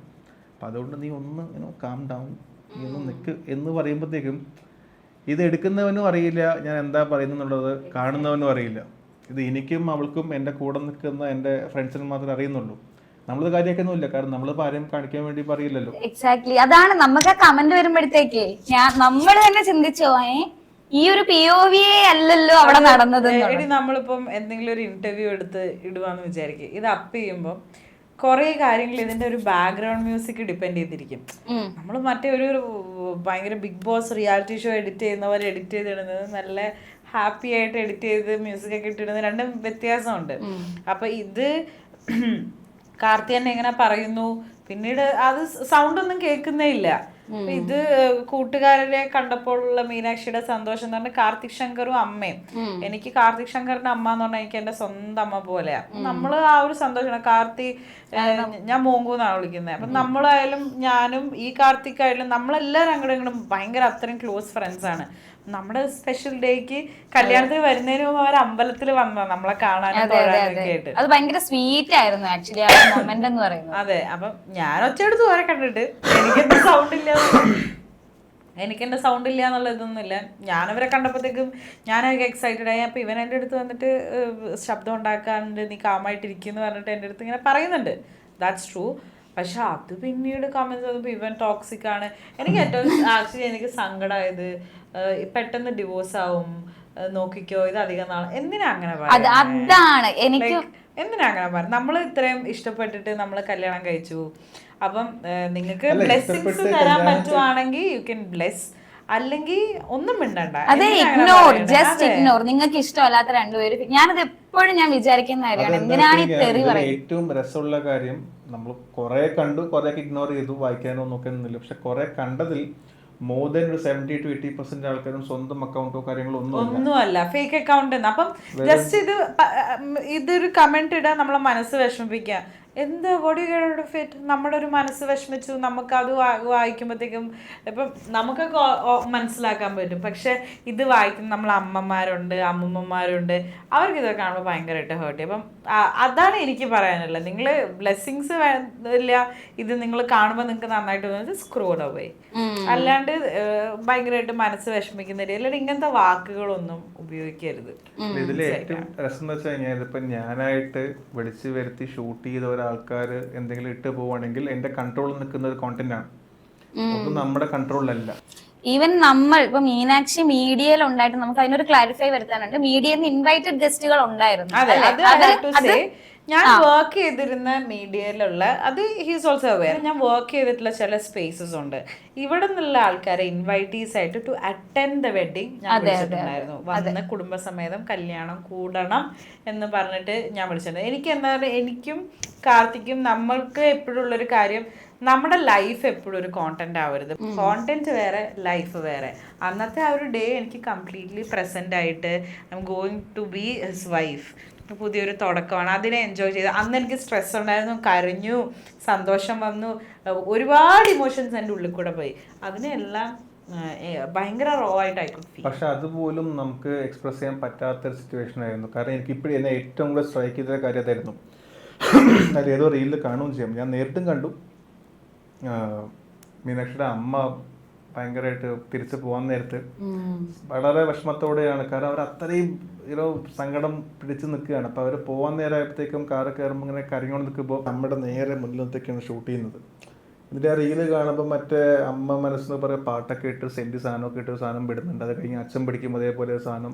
Speaker 4: അപ്പം അതുകൊണ്ട് നീ ഒന്ന് കാം ഡൗൺ, നീ ഒന്ന് നിൽക്ക് എന്ന് പറയുമ്പോഴത്തേക്കും ഇത് എടുക്കുന്നവനും അറിയില്ല ഞാൻ എന്താ പറയുന്നുള്ളത്, കാണുന്നവനും അറിയില്ല. ഇത് എനിക്കും അവൾക്കും എൻ്റെ കൂടെ നിൽക്കുന്ന എൻ്റെ ഫ്രണ്ട്സിനും മാത്രമേ അറിയുന്നുള്ളൂ. നമ്മളത് കാര്യമൊക്കെയൊന്നുമില്ല, കാരണം നമ്മളിപ്പോൾ ആരെയും കാണിക്കാൻ വേണ്ടി പറയില്ലല്ലോ.
Speaker 1: എക്സാക്ട്ലി, അതാണ് നമുക്ക് ആ കമന്റ് വരുമ്പോഴത്തേക്ക് നമ്മൾ തന്നെ ചിന്തിച്ചോ, ഈ ഒരു POV അല്ലല്ലോ അവിടെ നടന്നത്.
Speaker 3: നമ്മളിപ്പം എന്തെങ്കിലും ഒരു ഇന്റർവ്യൂ എടുത്ത് ഇടുവാന്ന് വിചാരിക്കും, ഇത് അപ്പ് ചെയ്യുമ്പോൾ കുറെ കാര്യങ്ങൾ ഇതിന്റെ ഒരു ബാക്ക്ഗ്രൗണ്ട് മ്യൂസിക് ഡിപ്പെൻഡ് ചെയ്തിരിക്കും. നമ്മൾ മറ്റേ ഒരു ഭയങ്കര big boss reality show edit ചെയ്യുന്നവർ എഡിറ്റ് ചെയ്തിടുന്നത് നല്ല ഹാപ്പി ആയിട്ട് എഡിറ്റ് ചെയ്ത് മ്യൂസിക് ഒക്കെ ഇട്ടിടുന്നത് രണ്ടും വ്യത്യാസമുണ്ട്. അപ്പൊ ഇത് കാർത്തികൻ എങ്ങനെ പറയുന്നു, പിന്നീട് അത് സൗണ്ട് ഒന്നും കേൾക്കുന്നേ ഇല്ല. ഇത് കൂട്ടുകാരെ കണ്ടപ്പോഴുള്ള മീനാക്ഷിയുടെ സന്തോഷം എന്ന് പറഞ്ഞാൽ കാർത്തിക് ശങ്കറും അമ്മയും. എനിക്ക് കാർത്തിക് ശങ്കറിന്റെ അമ്മ എന്ന് പറഞ്ഞാൽ എനിക്ക് എന്റെ സ്വന്തം അമ്മ പോലെയാ. നമ്മള് ആ ഒരു സന്തോഷമാണ്. ഞാൻ മോങ്കു എന്നാണ് വിളിക്കുന്നത്. അപ്പൊ നമ്മളായാലും ഞാനും ഈ കാർത്തിക് ആയാലും നമ്മളെല്ലാവരും അങ്ങോട്ടും ഇങ്ങോട്ടും ഭയങ്കര അത്രയും ക്ലോസ് ഫ്രണ്ട്സ് ആണ്. നമ്മുടെ സ്പെഷ്യൽ ഡേക്ക് കല്യാണത്തിന് വരുന്നതിന് മുമ്പ് അവർ അമ്പലത്തിൽ വന്നതാ നമ്മളെ കാണാനും തൊഴാനൊക്കെ ആയിട്ട്.
Speaker 1: അത് ഭയങ്കര സ്വീറ്റ് ആയിരുന്നു ആക്ച്വലി ആ മൊമെന്റ് എന്ന് പറയുന്നത്.
Speaker 3: അതെ, അപ്പം ഞാൻ ഒച്ചയെടുത്ത് ഓരെ കണ്ടിട്ട് എനിക്കെന്റെ സൗണ്ട് ഇല്ല എന്നുള്ള ഇതൊന്നുമില്ല. ഞാനവരെ കണ്ടപ്പോഴത്തേക്കും ഞാനൊക്കെ എക്സൈറ്റഡ് ആയി. അപ്പൊ ഇവൻ എൻ്റെ അടുത്ത് വന്നിട്ട് ശബ്ദം ഉണ്ടാക്കാറുണ്ട്, നീ കാമായിട്ടിരിക്കുന്നു പറഞ്ഞിട്ട് എൻ്റെ അടുത്ത് ഇങ്ങനെ പറയുന്നുണ്ട്. That's true. പക്ഷെ അത് പിന്നീട് കമന്റ്സ് വന്നപ്പോൾ ഇവൻ ടോക്സിക് ആണ്. എനിക്ക് ഏറ്റവും ആക്ച്വലി എനിക്ക് സങ്കടമായത് പെട്ടെന്ന് ഡിവോഴ്സ് ആവും, നോക്കിക്കോ, ഇത് അധികം നാൾ എന്തിനാ അങ്ങനെ എന്തിനാ അങ്ങനെ പറയാം. നമ്മൾ ഇത്രയും ഇഷ്ടപ്പെട്ടിട്ട് നമ്മൾ കല്യാണം കഴിച്ചു. അപ്പം നിങ്ങൾക്ക് ബ്ലെസ്സിങ്സ് തരാൻ പറ്റുവാണെങ്കിൽ യു ക്യാൻ ബ്ലെസ്. അല്ലെങ്കിൽ ഒന്നും മിണ്ടണ്ട.
Speaker 1: അതെ, ഇഗ്നോർ, ജസ്റ്റ് ഇഗ്നോർ. നിങ്ങൾക്ക് ഇഷ്ടമല്ലാത്ത രണ്ടുപേരും, ഞാനത് എപ്പോഴും ഞാൻ വിചാരിക്കുന്ന കാര്യമാണ്, എന്തിനാണ് ഈ തെറി പറയുന്നത്.
Speaker 4: ഏറ്റവും രസമുള്ള കാര്യം, നമ്മൾ കുറെ കണ്ടു, കുറെ ഇഗ്നോർ ചെയ്തു, വായിക്കാനോ നോക്കാനൊന്നുമില്ല. പക്ഷെ കുറെ കണ്ടതിൽ മോർ ദാൻ ഒരു 70 to 80% ആൾക്കാരും സ്വന്തം അക്കൗണ്ടോ കാര്യങ്ങളോ
Speaker 3: ഒന്നുമല്ല, ഫേക്ക് അക്കൗണ്ട്. അപ്പം ജസ്റ്റ് ഇതൊരു കമന്റ് ഇടാൻ നമ്മളെ മനസ്സ് വിഷമിപ്പിക്കുക. എന്ത് ബോഡി ഗാർഡ് ഫിറ്റ്, നമ്മുടെ ഒരു മനസ്സ് വിഷമിച്ചു, നമുക്കത് വായിക്കുമ്പോഴത്തേക്കും ഇപ്പം നമുക്കൊക്കെ മനസ്സിലാക്കാൻ പറ്റും. പക്ഷെ ഇത് വായിക്കുന്ന നമ്മളെ അമ്മമാരുണ്ട്, അമ്മൂമ്മമാരുണ്ട്, അവർക്ക് ഇതൊക്കെ കാണുമ്പോൾ ഭയങ്കരമായിട്ട് ഹേർട്ട് ചെയ്യും. അപ്പം അതാണ് എനിക്ക് പറയാനുള്ളത്. നിങ്ങൾ ബ്ലെസ്സിങ്സ് ഇല്ല, ഇത് നിങ്ങൾ കാണുമ്പോൾ നിങ്ങൾക്ക് നന്നായിട്ട് തോന്നുന്നത് സ്ക്രോൾ അവേ. അല്ലാണ്ട് ഭയങ്കരമായിട്ട് മനസ്സ് വിഷമിക്കുന്ന രീതി അല്ലെങ്കിൽ ഇങ്ങനത്തെ വാക്കുകളൊന്നും ഉപയോഗിക്കരുത്.
Speaker 4: ഇതിൽ ഏറ്റവും രസം എന്ന് വെച്ച് കഴിഞ്ഞാൽ, ഇതിപ്പോ ഞാനായിട്ട് വിളിച്ചു വരുത്തി ഷൂട്ട് ചെയ്ത ആൾക്കാർ എന്തെങ്കിലും ഇട്ട് പോവുകയാണെങ്കിൽ എന്റെ കൺട്രോളിൽ നിൽക്കുന്ന ഒരു കോണ്ടന്റ് ആണ്, ഒന്നും നമ്മുടെ കൺട്രോളിലല്ല.
Speaker 1: ഈവൻ നമ്മൾ ഇപ്പൊ മീനാക്ഷി മീഡിയയിൽ ഉണ്ടായിട്ട് നമുക്ക് അതിനൊരു ക്ലാരിഫൈ വരുത്താനുണ്ട്. മീഡിയയിൽ നിന്ന് ഇൻവൈറ്റഡ് ഗസ്റ്റുകൾ ഉണ്ടായിരുന്നു.
Speaker 3: ഞാൻ വർക്ക് ചെയ്തിരുന്ന മീഡിയയിലുള്ള, അത് ഹീസ് ഓൾസോ അവെയർ, ഞാൻ വർക്ക് ചെയ്തിട്ടുള്ള ചില സ്പേസസ് ഉണ്ട്. ഇവിടെ നിന്നുള്ള ആൾക്കാരെ ഇൻവൈറ്റീസ് ആയിട്ട് ടു അറ്റൻഡ് ദ വെഡിങ് ഞാൻ വിളിച്ചിട്ടുണ്ടായിരുന്നു. വന്ന് കുടുംബസമേതം കല്യാണം കൂടണം എന്ന് പറഞ്ഞിട്ട് ഞാൻ വിളിച്ചിട്ടുണ്ട്. എനിക്ക് എന്താ പറയുക, എനിക്കും കാർത്തിക്കും നമ്മൾക്ക് എപ്പോഴും ഉള്ളൊരു കാര്യം, നമ്മുടെ ലൈഫ് എപ്പോഴും ഒരു കോണ്ടന്റ് ആവരുത്. കോണ്ടന്റ് വേറെ, ലൈഫ് വേറെ. അന്നത്തെ ആ ഒരു ഡേ എനിക്ക് കംപ്ലീറ്റ്ലി പ്രസന്റ് ആയിട്ട് I am going to be his wife, പുതിയൊരു തുടക്കമാണ്, അതിനെ എൻജോയ് ചെയ്ത്. അന്ന് എനിക്ക് സ്ട്രെസ് ഉണ്ടായിരുന്നു, കരഞ്ഞു, സന്തോഷം വന്നു, ഒരുപാട് ഇമോഷൻസ് എൻ്റെ ഉള്ളിൽ കൂടെ പോയി. അതിനെല്ലാം ഭയങ്കര റോ ആയിട്ട്.
Speaker 4: പക്ഷെ അതുപോലും നമുക്ക് എക്സ്പ്രസ് ചെയ്യാൻ പറ്റാത്തൊരു സിറ്റുവേഷൻ ആയിരുന്നു. കാരണം എനിക്ക് ഇപ്പോഴും എന്നെ ഏറ്റവും കൂടുതൽ സ്ട്രൈക്ക് ചെയ്ത കാര്യം അതായിരുന്നു. അത് ഏതോ റീലിൽ കാണുകയും ചെയ്യാം, ഞാൻ നേരിട്ടും കണ്ടു. മീനാക്ഷിയുടെ അമ്മ ഭയങ്കരമായിട്ട് തിരിച്ചു പോകാൻ നേരത്ത് വളരെ വിഷമത്തോടെയാണ്. കാരണം അവർ അത്രയും സങ്കടം പിടിച്ചു നിൽക്കുകയാണ്. അപ്പോൾ അവർ പോകാൻ നേരമായപ്പോഴത്തേക്കും കാറ് കയറുമ്പോൾ ഇങ്ങനെ കരഞ്ഞുകൊണ്ട് നിൽക്കുമ്പോൾ നമ്മുടെ നേരെ മുന്നിലത്തേക്കാണ് ഷൂട്ട് ചെയ്യുന്നത്. ഇതിൻ്റെ ആ റീല് കാണുമ്പോൾ മറ്റേ അമ്മ മനസ്സെന്ന് പറയുക പാട്ടൊക്കെ ഇട്ട് സെൻറ്റ് സാധനമൊക്കെ ഇട്ട് സാധനം വിടുന്നുണ്ട്. അത് കഴിഞ്ഞ് അച്ഛൻ പിടിക്കും അതേപോലെ സാധനം.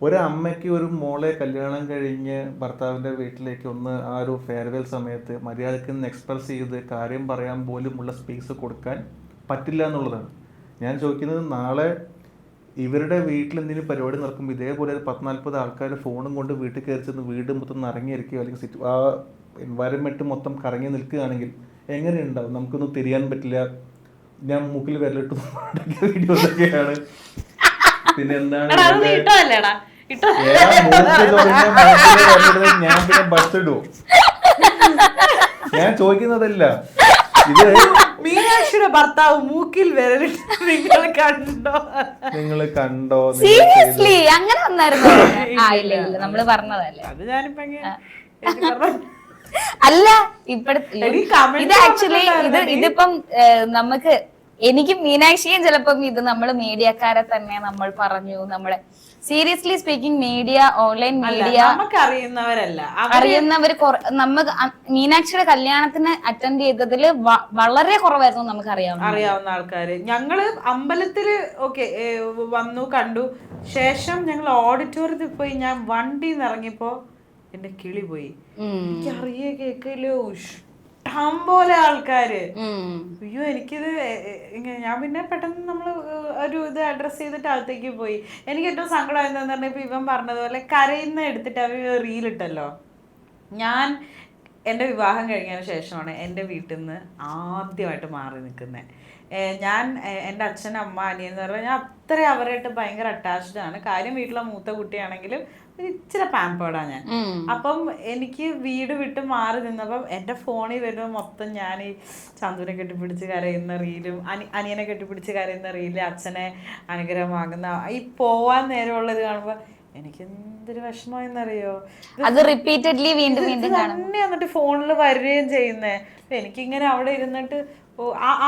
Speaker 4: ഒരമ്മയ്ക്ക് ഒരു മോളെ കല്യാണം കഴിഞ്ഞ് ഭർത്താവിൻ്റെ വീട്ടിലേക്ക് ഒന്ന് ആ ഒരു ഫെയർവെൽ സമയത്ത് മര്യാദയ്ക്ക് നിന്ന് എക്സ്പ്രസ് ചെയ്ത് കാര്യം പറയാൻ പോലും ഉള്ള സ്പേസ് കൊടുക്കാൻ പറ്റില്ല എന്നുള്ളതാണ്. ഞാൻ ചോദിക്കുന്നത്, നാളെ ഇവരുടെ വീട്ടിൽ എന്തെങ്കിലും പരിപാടി നടക്കുമ്പോൾ ഇതേപോലെ ഒരു 10-40 ആൾക്കാർ ഫോണും കൊണ്ട് വീട്ടിൽ കയറി ചെന്ന് വീട് മൊത്തം നിറങ്ങിയിരിക്കുകയോ അല്ലെങ്കിൽ ആ എൻവയറമെൻറ്റ് മൊത്തം കറങ്ങി നിൽക്കുകയാണെങ്കിൽ എങ്ങനെയുണ്ടാവും? നമുക്കൊന്നും തിരിയാൻ പറ്റില്ല. ഞാൻ മൂക്കിൽ വിരലിട്ട് വീഡിയോസൊക്കെയാണ്. പിന്നെ എന്താണ് ഞാൻ പിന്നെ ബസ് ഇടുവോ? ഞാൻ ചോദിക്കുന്നതല്ല, ഇത്
Speaker 3: മീനാക്ഷിയുടെ ഭർത്താവ് മൂക്കിൽ വിരലിട്ട് നിങ്ങൾ കണ്ടോ?
Speaker 1: സീരിയസ്ലി അങ്ങനെ വന്നായിരുന്നു? നമ്മള് പറഞ്ഞതല്ലേ
Speaker 3: അത്. ഞാനിപ്പോ
Speaker 1: അല്ല, ഇപ്പഴത്തെ ഇത് ആക്ച്വലി ഇതിപ്പം നമുക്ക്, എനിക്കും മീനാക്ഷിയും ചിലപ്പം ഇത് നമ്മൾ മീഡിയക്കാരെ തന്നെ നമ്മൾ പറഞ്ഞു. നമ്മളെ seriously speaking media, online media
Speaker 3: അറിയുന്നവരല്ല,
Speaker 1: അറിയുന്നവർ നമുക്ക് മീനാക്ഷിയുടെ കല്യാണത്തിന് അറ്റൻഡ് ചെയ്തതില് വളരെ കുറവായിരുന്നു നമുക്ക് അറിയാവുന്ന
Speaker 3: ആൾക്കാര്. ഞങ്ങള് അമ്പലത്തില് വന്നു കണ്ടു. ശേഷം ഞങ്ങൾ ഓഡിറ്റോറിയത്തിൽ പോയി. ഞാൻ വണ്ടിന്ന് ഇറങ്ങിയപ്പോ എന്റെ കിളി പോയി. എനിക്ക് അറിയ കേക്കല്ലോ ഇഷ്ടം പോലെ ആൾക്കാര്. അയ്യോ, എനിക്കിത് ഞാൻ പിന്നെ പെട്ടെന്ന് നമ്മള് ഒരു ഇത് അഡ്രസ് ചെയ്തിട്ട് അകത്തേക്ക് പോയി. എനിക്ക് ഏറ്റവും സങ്കടം എന്താന്ന് പറഞ്ഞാൽ, ഇപ്പൊ ഇവൻ പറഞ്ഞതുപോലെ കരയുന്ന എടുത്തിട്ട് അവര് റീലിട്ടല്ലോ. ഞാൻ എൻ്റെ വിവാഹം കഴിഞ്ഞതിന് ശേഷമാണ് എൻ്റെ വീട്ടിൽ നിന്ന് ആദ്യമായിട്ട് മാറി നിൽക്കുന്നത്. ഞാൻ എൻ്റെ അച്ഛൻ, അമ്മ, അനിയൻ എന്ന് പറഞ്ഞാൽ ഞാൻ അത്ര അവരായിട്ട് ഭയങ്കര അറ്റാച്ച്ഡ് ആണ്. കാര്യം വീട്ടിലെ മൂത്ത കുട്ടിയാണെങ്കിലും ഇച്ചിരി പാമ്പേർഡാണ് ഞാൻ. അപ്പം എനിക്ക് വീട് വിട്ട് മാറി നിന്നപ്പം എൻ്റെ ഫോണിൽ വരുമ്പോൾ മൊത്തം ഞാൻ ഈ ചന്തുവിനെ കെട്ടിപ്പിടിച്ച് കരയുന്ന റീലും അനിയനെ കെട്ടിപ്പിടിച്ച് കരയുന്ന റീലും അച്ഛനെ അനുഗ്രഹമാകുന്ന ഈ പോവാൻ നേരമുള്ളത് കാണുമ്പോൾ എനിക്ക് എന്തൊരു വിഷമമെന്നറിയോ.
Speaker 1: അത് റിപ്പീറ്റഡ്ലി വീണ്ടും
Speaker 3: തന്നെ എന്നിട്ട് ഫോണിൽ വരികയും ചെയ്യുന്നേ. എനിക്കിങ്ങനെ അവിടെ ഇരുന്നിട്ട്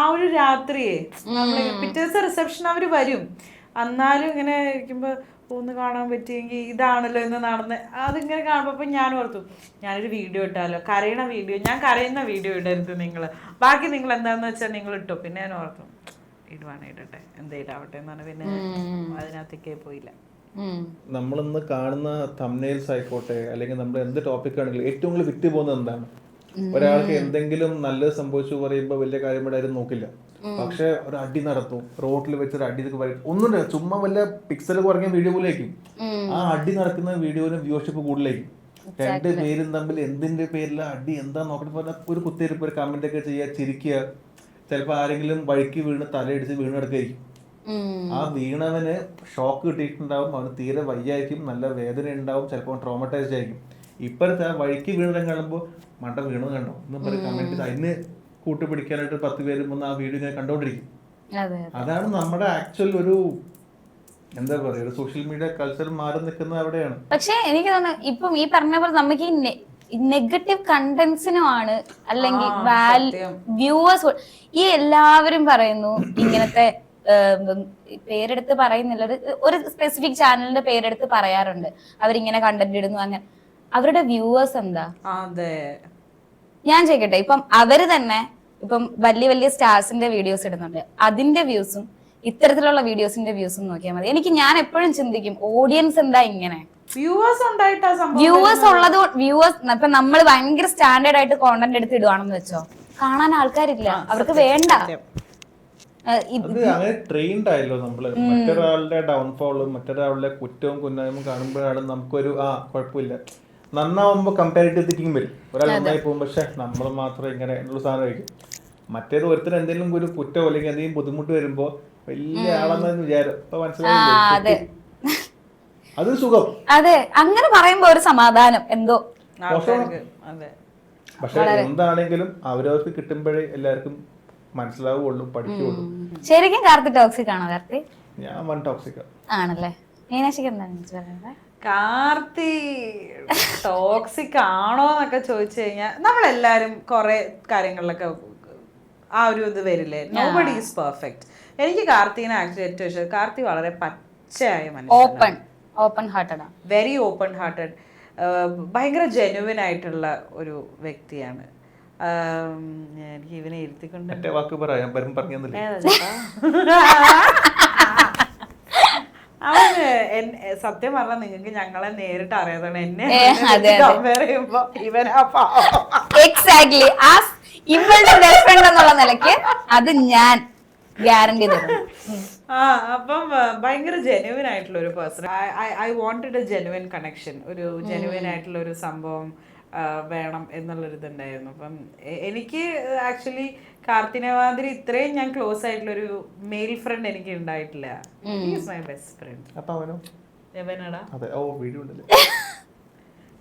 Speaker 3: ആ ഒരു രാത്രിയെ നമ്മള് പിറ്റേ ദിവസം റിസപ്ഷൻ അവര് വരും, എന്നാലും ഇങ്ങനെ ഇരിക്കുമ്പോ ഒന്ന് കാണാൻ പറ്റിയെങ്കിൽ ഇതാണല്ലോ ഇന്ന് നടന്ന്. അതിങ്ങനെ കാണുമ്പോ ഞാൻ ഓർത്തു, ഞാനൊരു വീഡിയോ ഇട്ടാലോ, കരയണ വീഡിയോ. ഞാൻ കരയുന്ന വീഡിയോ ഇടരുത് നിങ്ങള്, ബാക്കി നിങ്ങൾ എന്താന്ന് വെച്ചാൽ നിങ്ങൾ ഇട്ടോ. പിന്നെ ഞാൻ ഓർത്തു ഇടട്ടെ, എന്തേലും ആവട്ടെ എന്നാണ്. പിന്നെ അതിനകത്തേക്കേ പോയില്ല.
Speaker 4: നമ്മളിന്ന് കാണുന്ന തംബ്നെയിൽസ് ആയിക്കോട്ടെ, അല്ലെങ്കിൽ നമ്മൾ എന്ത് ടോപ്പിക് ആണെങ്കിലും ഏറ്റവും കൂടുതൽ വിറ്റ് പോകുന്നത് എന്താണ്? ഒരാൾക്ക് എന്തെങ്കിലും നല്ലത് സംഭവിച്ചു പറയുമ്പോൾ വലിയ കാര്യം ഇവിടെ ആരും നോക്കില്ല. പക്ഷെ ഒരു അടി നടത്തും, റോഡിൽ വെച്ചൊരു അടി എന്നൊക്കെ പറയും, ഒന്നുമില്ല, ചുമ്മാ വല്ല പിക്സൽ കുറഞ്ഞ വീഡിയോ പോലെ ആയിരിക്കും. ആ അടി നടക്കുന്ന വീഡിയോന് വ്യൂവർഷിപ്പ് കൂടുതലായിരിക്കും. രണ്ട് പേരും തമ്മിൽ എന്തിന്റെ പേരില അടി എന്താ നോക്കണ പറഞ്ഞാൽ ഒരു കുത്തിയിരിപ്പ്, ഒരു കമന്റ് ഒക്കെ ചെയ്യുക, ചിരിക്കുക. ചിലപ്പോൾ ആരെങ്കിലും വഴിക്ക് വീണ് തലയിടിച്ച് വീണ് കിടക്കുകയായിരിക്കും. ആ വീണവന് ഷോക്ക് കിട്ടിയിട്ടുണ്ടാവും, അവന് തീരെ വയ്യായിരിക്കും, നല്ല വേദന ഉണ്ടാവും, ചിലപ്പോൾ ട്രോമറ്റൈസ്ഡ് ആയിരിക്കും. ഇപ്പോഴത്തെ ആ വഴിക്ക് വീണതും കാണുമ്പോൾ മണ്ട വീണത് കണ്ടോ എന്ന് പറയും കമന്റ്, അതിന് കൂട്ടുപിടിക്കാനായിട്ട് 10 പേര് വന്ന് ആ വീഡിയോ ഞാൻ കണ്ടോണ്ടിരിക്കും. അതാണ് നമ്മുടെ ആക്ച്വൽ ഒരു എന്താ പറയാ, ഒരു സോഷ്യൽ മീഡിയ കൾച്ചർ മാറി നിൽക്കുന്നത് അവിടെയാണ്.
Speaker 1: പക്ഷെ എനിക്ക് തോന്നുന്നു ഇപ്പം ഈ പറഞ്ഞ പോലെ നമുക്ക് ഈ നെഗറ്റീവ് കണ്ടന്റ്സിനുമാണ് അല്ലെങ്കിൽ വ്യൂവേഴ്സ് ഈ എല്ലാവരും പറയുന്നു ഇങ്ങനത്തെ പേരെടുത്ത് പറയുന്നില്ല, ഒരു സ്പെസിഫിക് ചാനലിന്റെ പേരെടുത്ത് പറയാറുണ്ട്, അവരിങ്ങനെ കണ്ടന്റ് ഇടുന്നു അങ്ങനെ. അവരുടെ വ്യൂവേഴ്സ് എന്താ? ഞാൻ ചോദിക്കട്ടെ, ഇപ്പം അവര് തന്നെ ഇപ്പം വലിയ വലിയ സ്റ്റാർസിന്റെ വീഡിയോസ് ഇടുന്നുണ്ട്, അതിന്റെ വ്യൂസും ഇത്തരത്തിലുള്ള വീഡിയോസിന്റെ വ്യൂസും നോക്കിയാൽ മതി. ഞാൻ എപ്പോഴും ചിന്തിക്കും ഓഡിയൻസ് എന്താ ഇങ്ങനെ വ്യൂവേഴ്സ് ഉള്ളത്. വ്യൂവേഴ്സ് ഇപ്പൊ നമ്മൾ ഭയങ്കര സ്റ്റാൻഡേർഡ് ആയിട്ട് കോണ്ടന്റ് എടുത്ത് ഇടുവാണെന്ന് വെച്ചോ, കാണാൻ ആൾക്കാരില്ല, അവർക്ക് വേണ്ട.
Speaker 4: അത് അങ്ങനെ ട്രെയിൻഡ് ആയല്ലോ നമ്മള്. മറ്റൊരാളുടെ ഡൗൺഫോളും മറ്റൊരാളുടെ കുറ്റവും കുന്നായ്മയും കാണുമ്പോഴാണ് നമുക്കൊരു കുഴപ്പമില്ല. നന്നാവുമ്പോ കമ്പാരിറ്റീവ് തിങ്കിങ് വരും. ഒരാൾ നന്നായി പോകുമ്പോ പക്ഷെ നമ്മൾ മാത്രം ഇങ്ങനെ എന്നുള്ള സാധനം ആയിരിക്കും. മറ്റേത് ഒരുത്തർ എന്തെങ്കിലും ഒരു കുറ്റം അല്ലെങ്കിൽ എന്തെങ്കിലും ബുദ്ധിമുട്ട് വരുമ്പോ വലിയ ആളെന്നു വിചാരം. ഇപ്പൊ മനസ്സിലായില്ലേ? അതൊരു സുഖം.
Speaker 1: അതെ, അങ്ങനെ പറയുമ്പോ ഒരു സമാധാനം എന്തോ.
Speaker 4: പക്ഷെ എന്താണെങ്കിലും അവരവർക്ക് കിട്ടുമ്പോഴേ എല്ലാവർക്കും മനസ്സിലാവുള്ളൂ, പഠിക്കുള്ളൂ.
Speaker 1: ശരിക്കും കാർത്തി ടോക്സിക് ആണോ? കാർത്തി
Speaker 4: ഞാൻ വൺ ടോക്സിക്
Speaker 1: ആണല്ലേ. മീനാക്ഷിക്ക് എന്താണ്
Speaker 3: കാർത്തി ടോക്സിക് ആണോ എന്നൊക്കെ ചോദിച്ചു കഴിഞ്ഞാൽ നമ്മളെല്ലാരും കുറെ കാര്യങ്ങളിലൊക്കെ ആ ഒരു ഇത് വരില്ലേ, നോബഡി ഈസ് പെർഫെക്റ്റ്. എനിക്ക് കാർത്തിനെ ആക്ച്വലി ഏറ്റവും ഇഷ്ടം, കാർത്തി വളരെ പച്ചയായ മനുഷ്യനാണ്,
Speaker 1: open hearted,
Speaker 3: very open hearted, ഭയങ്കര ജെനുവിൻ ആയിട്ടുള്ള ഒരു വ്യക്തിയാണ്. എനിക്ക് ഇവനെ ഇരുത്തിക്കൊണ്ട് അവന് സത്യം പറഞ്ഞാൽ നിങ്ങൾക്ക് ഞങ്ങളെ നേരിട്ട് അറിയാതാണ്, എന്നെ കമ്പയർ ചെയ്യുമ്പോ ഇവനാ
Speaker 1: എക്സാക്ട്ലി ഇവളുടെ ബെസ്റ്റ് ഫ്രണ്ട് എന്നുള്ള നിലയ്ക്ക് അത് ഞാൻ ഗ്യാരണ്ടി തരുന്നു.
Speaker 3: അപ്പം ഭയങ്കര ജെനുവിൻ ആയിട്ടുള്ള ഒരു person. I wanted A genuine connection, ഒരു ജെനുവിൻ ആയിട്ടുള്ള ഒരു സംഭവം വേണം എന്നുള്ളൊരു ഇതുണ്ടായിരുന്നു. അപ്പം എനിക്ക് ആക്ച്വലി കാർത്തിനെ മാതിരി ഇത്രയും ഞാൻ ക്ലോസ് ആയിട്ടുള്ള ഒരു മെയിൽ ഫ്രണ്ട് എനിക്ക് ഉണ്ടായിട്ടില്ല. Is my best friend. എവനടാ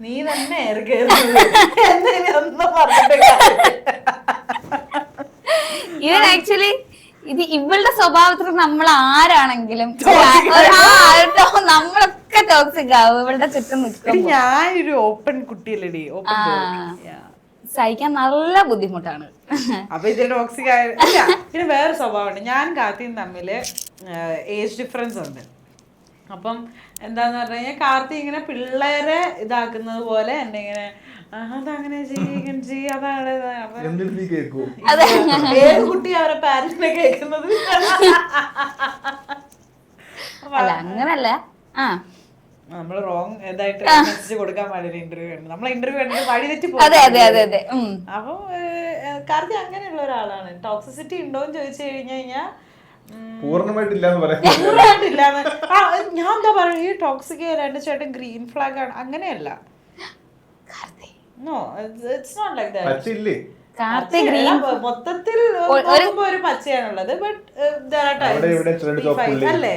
Speaker 3: നീ തന്നെ
Speaker 1: ഇവൻ ആക്ച്വലി ഇത് ഇവളുടെ സ്വഭാവത്തിൽ നമ്മൾ ആരാണെങ്കിലും നമ്മളൊക്കെ ടോക്സിക് ആവും ഇവളുടെ ചുറ്റും നിൽക്കും.
Speaker 3: ഞാനൊരു ഓപ്പൺ കുട്ടിയല്ലടി,
Speaker 1: സഹിക്കാൻ നല്ല ബുദ്ധിമുട്ടാണ്.
Speaker 3: അപ്പൊ ഇത് ടോക്സിക് ആയ പിന്നെ വേറെ സ്വഭാവമുണ്ട്. ഞാൻ കാർത്തിയും തമ്മില് ഏജ് ഡിഫറൻസ് ഉണ്ട്. അപ്പം എന്താന്ന് പറഞ്ഞു കഴിഞ്ഞാൽ കാർത്തി ഇങ്ങനെ പിള്ളേരെ ഇതാക്കുന്നത് പോലെ എന്നെ ഇങ്ങനെ അതങ്ങനെ ചെയ്യ അതാണ് ഏത് കുട്ടി അവരെ പാരന്റിനെ കേൾക്കുന്നത്.
Speaker 1: അങ്ങനല്ല,
Speaker 3: നമ്മള് റോങ് ഇതായിട്ട് മെസ്സേജ് കൊടുക്കാൻ പാടില്ല. ഇന്റർവ്യൂ ഉണ്ട്, നമ്മളെ ഇന്റർവ്യൂ കണ്ടിട്ട് വഴി തെറ്റി പോകും. അപ്പൊ കാർത്തി അങ്ങനെയുള്ള ഒരാളാണ്. ടോക്സിസിറ്റി ഉണ്ടോന്ന് ചോദിച്ചു കഴിഞ്ഞാൽ
Speaker 4: പൂർണ്ണമായിട്ടില്ലാന്ന് പറയാം.
Speaker 3: ഞാൻ എന്താ പറയുക, ഈ ടോക്സിക് രണ്ട് ചേട്ടൻ ഗ്രീൻ ഫ്ലാഗ് ആണ്, അങ്ങനെയല്ല. No, it's not like that. മൊത്തത്തിൽ ഒരു പച്ചയാണുള്ളത്. ബട്ട് there are times അല്ലേ,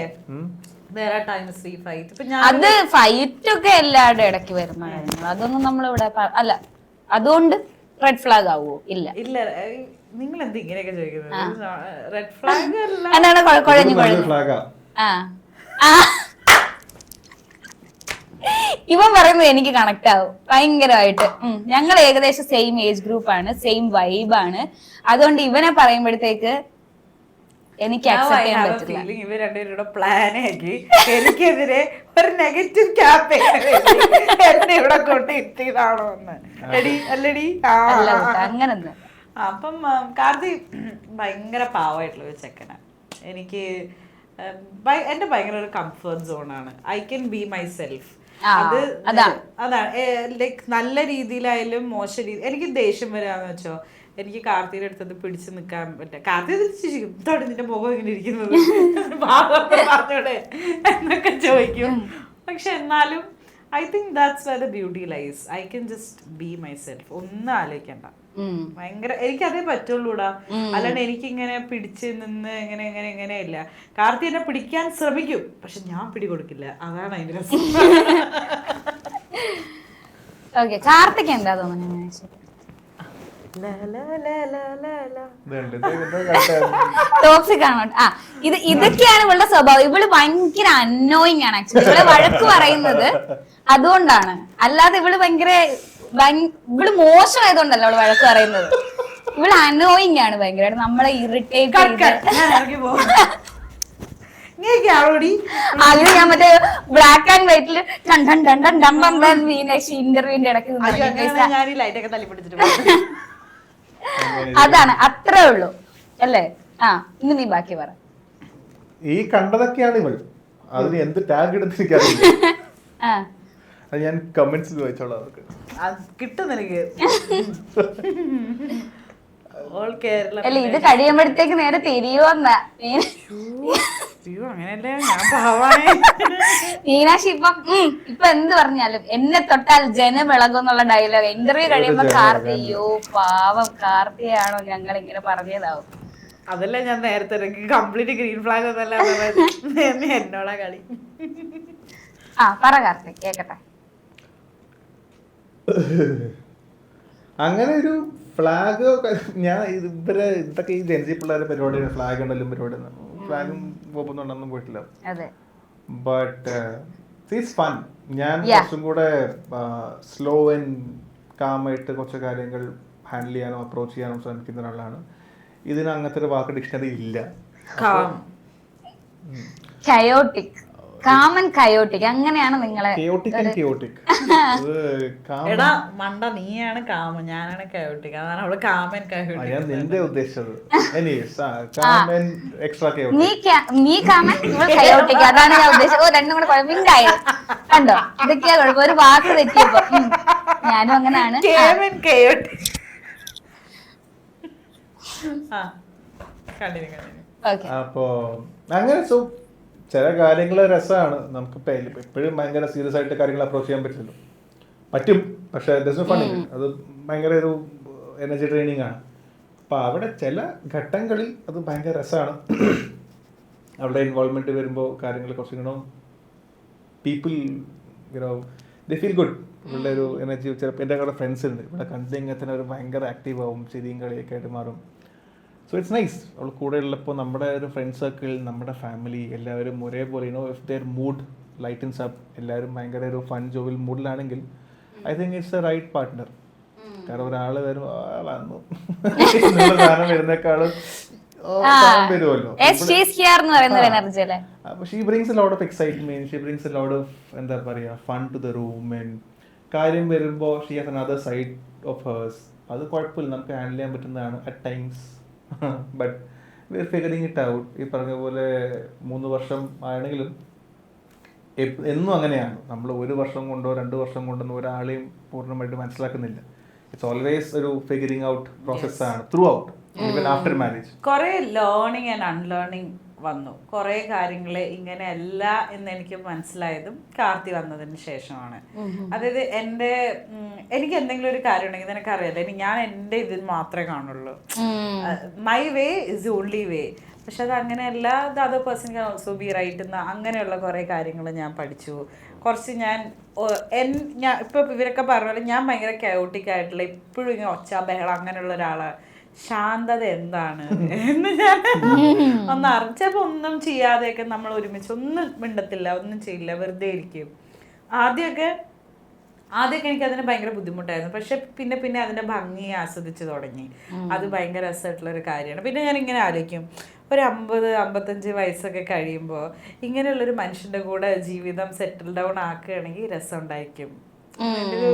Speaker 3: there are times we fight.
Speaker 1: അത് ഫൈറ്റ് ഒക്കെ എല്ലാവരുടെ ഇടയ്ക്ക് വരുന്ന കാര്യങ്ങൾ, അതൊന്നും നമ്മളിവിടെ അല്ല. അതുകൊണ്ട് റെഡ് ഫ്ലാഗ് ആവുമോ? ഇല്ല
Speaker 3: ഇല്ല. നിങ്ങൾ എന്ത് ഇങ്ങനെയൊക്കെ ചോദിക്കുന്നത്? റെഡ് ഫ്ലാഗ്
Speaker 1: എന്താണ് കുഴഞ്ഞു ഇവൻ പറയുന്നത് എനിക്ക് കണക്ട് ആവും ഭയങ്കരമായിട്ട്. ഞങ്ങൾ ഏകദേശം സെയിം ഏജ് ഗ്രൂപ്പ് ആണ്, സെയിം വൈബാണ്. അതുകൊണ്ട് ഇവനെ പറയുമ്പോഴത്തേക്ക് എനിക്ക് അക്സെപ്റ്റ് ചെയ്യാൻ പറ്റില്ല.
Speaker 3: ഇവർ രണ്ടുപേരുടെ പ്ലാൻ ആക്കി എനിക്കെതിരെ ഒരു നെഗറ്റീവ് ക്യാമ്പയിൻ എന്നെ ഇവിടെ കൊണ്ട് ഇട്ടിയതാണോ എന്ന്. അല്ലടി
Speaker 1: അങ്ങനൊന്നും.
Speaker 3: അപ്പം കാർത്തി ഭയങ്കര പാവമായിട്ടുള്ള ഒരു ചെക്കനാണ്. എനിക്ക് എൻ്റെ ഭയങ്കര ഒരു കംഫർട്ട് സോണാണ്. I can be myself. അതാണ് ലൈക്ക് നല്ല രീതിയിലായാലും മോശ രീതി. എനിക്ക് ദേഷ്യം വരാന്ന് വെച്ചോ, എനിക്ക് കാർത്തിയുടെ അടുത്തത് പിടിച്ചു നിൽക്കാൻ പറ്റില്ല. കാർത്തി എന്താണ് നിന്റെ മുഖം ഇങ്ങനെ ഇരിക്കുന്നത് പറഞ്ഞോടെ എന്നൊക്കെ ചോദിക്കും. പക്ഷെ എന്നാലും I think that's where the beauty lies. I can just be myself. ഒന്നും ആലോചിക്കണ്ട. ഭയങ്കര എനിക്കതേ പറ്റുള്ളൂടാ. അല്ലാണ്ട് എനിക്കിങ്ങനെ പിടിച്ച് നിന്ന് ഇങ്ങനെ ഇങ്ങനെ ഇങ്ങനെയില്ല. കാർത്തി എന്നെ പിടിക്കാൻ ശ്രമിക്കും, പക്ഷെ ഞാൻ പിടികൊടുക്കില്ല. അതാണ് അതിന്റെ രസം.
Speaker 1: കാർത്തിക് എന്താ തോന്നുന്നത്? ടോക്സിക് ആണോ? ഇതൊക്കെയാണ് ഇവളുടെ സ്വഭാവം. ഇവള് ഭയങ്കര അന്നോയിങ് ആണ് ആക്ച്വലി. ഇവളെ വഴക്ക് പറയുന്നത് അതുകൊണ്ടാണ്, അല്ലാതെ ഇവള് ഇവള് മോശമായതുകൊണ്ടല്ല ഇവള് വഴക്ക് പറയുന്നത്. ഇവള് അനോയിങ് ആണ് ഭയങ്കരമായിട്ട്, നമ്മളെ ഇറിറ്റേറ്റ് അതിന് ഞാൻ മറ്റേ ബ്ലാക്ക് ആൻഡ് വൈറ്റില് മീനാക്ഷി ഇന്റർവ്യൂവിന്റെ ഇടയ്ക്ക് അതാണ്, അത്രേ ഉള്ളൂ അല്ലേ? ഇന്ന് നീ ബാക്കി പറ.
Speaker 4: ഈ കണ്ടതൊക്കെയാണ് ഇവൾ. അതിന് എന്ത് ടാഗ് ഇടുന്ന എനിക്കറിയില്ല. അത് ഞാൻ കമന്റ്സിൽ വായിച്ചോളാം. അവർക്ക്
Speaker 3: കിട്ടും നിനക്ക്.
Speaker 1: അല്ല, ഇത് കഴിയുമ്പോഴത്തേക്ക് നേരെ തിരിയുവന്നാ
Speaker 3: അങ്ങനെയല്ലേ? ഞാൻ പാവാണേ.
Speaker 1: മീനാക്ഷി ഇപ്പൊ എന്ത് പറഞ്ഞാലും എന്നെ തൊട്ടാൽ ജനം വിളകുന്നുള്ള ഡയലോഗ് ഇന്റർവ്യൂ കഴിയുമ്പോ കാർത്തി, അയ്യോ പാവം കാർത്തിയാണോ ഞങ്ങൾ ഇങ്ങനെ പറഞ്ഞതാവും.
Speaker 3: അതല്ല ഞാൻ നേരത്തെ കംപ്ലീറ്റ് ഗ്രീൻ ഫ്ലാഗ് ഒന്നല്ല എന്നോടാ കളി.
Speaker 1: പറ കാർത്തിക് കേക്കട്ടെ.
Speaker 4: അങ്ങനെ ഒരു ഫ്ലാഗ് ഞാൻ ഇതൊക്കെ ഈ ജെൻസി പിള്ളേരുടെ പരിപാടിയാണ്. ഫ്ലാഗ് ഉണ്ടല്ലോ പരിപാടി. ഫ്ലാഗും പോപ്പുന്നുണ്ടെന്നും പോയിട്ടില്ല. But it's fun. ഞാൻ കുറച്ചും കൂടെ സ്ലോ ആൻഡ് കാമായിട്ട് കുറച്ച് കാര്യങ്ങൾ ഹാൻഡിൽ ചെയ്യാനോ അപ്രോച്ച് ചെയ്യാനോ ശ്രമിക്കുന്ന ഒരാളാണ്. ഇതിന് അങ്ങനത്തെ ഒരു വാക്ക് ഡിക്ഷണറി ഇല്ല.
Speaker 1: കയോട്ടിക്, കാമൻ കയോട്ടിക്, അങ്ങനെയാണ് നിങ്ങളെ.
Speaker 3: എടാ മണ്ട, നീയാണ് കാമൻ, ഞാനാണ് കയോട്ടിക്. അതാണ് അവള് കാമൻ കയോട്ടിക്.
Speaker 4: നിന്റെ ഉദ്ദേശിച്ചത്
Speaker 1: നീ കാമൻ, ഇവൾ കയോട്ടിക്. അതാണ് ഞാൻ ഉദ്ദേശിച്ചത്. രണ്ടും കൂടെ കുഴപ്പമില്ലായി. കണ്ടോ, ഇതൊക്കെയാ കുഴപ്പം. ഒരു വാക്ക് തെറ്റിയപ്പോ ഞാനും അങ്ങനെയാണ്.
Speaker 4: അപ്പോ അങ്ങനെ ചില കാര്യങ്ങൾ രസമാണ്. നമുക്കിപ്പോൾ എപ്പോഴും ഭയങ്കര സീരിയസ് ആയിട്ട് കാര്യങ്ങൾ അപ്രോച്ച് ചെയ്യാൻ പറ്റില്ലല്ലോ. പറ്റും, പക്ഷേ ഫണ്ണി. അത് ഭയങ്കര ഒരു എനർജി ട്രെയിനിങ് ആണ്. അപ്പോൾ അവിടെ ചില ഘട്ടങ്ങളിൽ അത് ഭയങ്കര രസമാണ്. അവിടെ ഇൻവോൾവ്മെൻറ്റ് വരുമ്പോൾ കാര്യങ്ങൾ കുറച്ചും പീപ്പിൾ ദേ ഫീൽ ഗുഡ്. ഇവളുടെ ഒരു എനർജി ചിലപ്പോൾ എൻ്റെ കൂടെ ഫ്രണ്ട്സ് ഉണ്ട്, ഇവിടെ കണ്ടിങ്ങനെ തന്നെ ഒരു ഭയങ്കര ആക്റ്റീവ് ആവും, ചിരിയും കളിയൊക്കെ ആയിട്ട് മാറും. So it's nice. അവൾ കൂടെ ഉള്ളപ്പോൾ നമ്മുടെ ഒരു ഫ്രണ്ട് സർക്കിൾ, നമ്മുടെ ഫാമിലി എല്ലാവരും ഒരേപോലെ if their mood lightens up, എല്ലാവരും ഭയങ്കര ഒരു ഫൺ ജോവിൽ മൂഡിലാണെങ്കിൽ I think it's a right partner. കാരണം ഒരാൾ വരും വന്നു സാധനം വരുന്നേക്കാളും വരുമല്ലോ. She brings a lot of excitement, she brings a lot of എന്താ പറയുക fun to the room. And കാര്യം വരുമ്പോൾ she has another side of hers. അത് കുഴപ്പമില്ല, നമുക്ക് ഹാൻഡിൽ ചെയ്യാൻ പറ്റുന്നതാണ് at times. But we are figuring it out. ഈ പറഞ്ഞ പോലെ 3 വർഷം ആണെങ്കിലും എന്നും അങ്ങനെയാണ്. നമ്മൾ 1 വർഷം കൊണ്ടോ 2 വർഷം കൊണ്ടൊന്നും ഒരാളെയും പൂർണ്ണമായിട്ട് മനസ്സിലാക്കുന്നില്ല. ഇറ്റ്സ് ഓൾവേസ് ഒരു ഫിഗറിങ് ഔട്ട് പ്രോസസ്സാണ് through out, even after marriage.
Speaker 3: കുറേ ലേണിംഗ് ആൻഡ് അൺലേണിംഗ് വന്നു. കുറേ കാര്യങ്ങൾ ഇങ്ങനെയല്ല എന്ന് എനിക്ക് മനസ്സിലായതും കാർത്തി വന്നതിന് ശേഷമാണ്. അതായത് എനിക്ക് എന്തെങ്കിലും ഒരു കാര്യം ഉണ്ടെങ്കിൽ നിനക്കറിയാലോ, ഞാൻ എൻ്റെ ഇതിൽ മാത്രമേ കാണുള്ളൂ. My way is the only way. പക്ഷെ അത് അങ്ങനെയല്ല, the other person can also be right എന്ന അങ്ങനെയുള്ള കുറേ കാര്യങ്ങൾ ഞാൻ പഠിച്ചു. കുറച്ച് ഞാൻ ഇപ്പോൾ ഇവരൊക്കെ പറഞ്ഞാലും ഞാൻ ഭയങ്കര കയോട്ടിക് ആയിട്ടുള്ള, എപ്പോഴും ഇങ്ങനെ ഒച്ച ബഹളം അങ്ങനെയുള്ള ഒരാളാണ്. ശാന്തത എന്താണ് എന്ന് ഞാൻ ഒന്ന് അറിഞ്ഞപ്പോൾ ഒന്നും ചെയ്യാതെയൊക്കെ നമ്മൾ ഒരുമിച്ച് ഒന്നും മിണ്ടത്തില്ല, ഒന്നും ചെയ്യില്ല, വെറുതെ ഇരിക്കും. ആദ്യമൊക്കെ എനിക്ക് അതിന് ഭയങ്കര ബുദ്ധിമുട്ടായിരുന്നു. പക്ഷെ പിന്നെ അതിൻ്റെ ഭംഗി ആസ്വദിച്ച് തുടങ്ങി. അത് ഭയങ്കര രസമായിട്ടുള്ളൊരു കാര്യമാണ്. പിന്നെ ഞാൻ ഇങ്ങനെ ആലോചിക്കും, ഒരു 50-55 വയസ്സൊക്കെ കഴിയുമ്പോൾ ഇങ്ങനെയുള്ളൊരു മനുഷ്യൻ്റെ കൂടെ ജീവിതം സെറ്റിൽ ഡൗൺ ആക്കുകയാണെങ്കിൽ രസം ഉണ്ടായിരിക്കും. ഒരു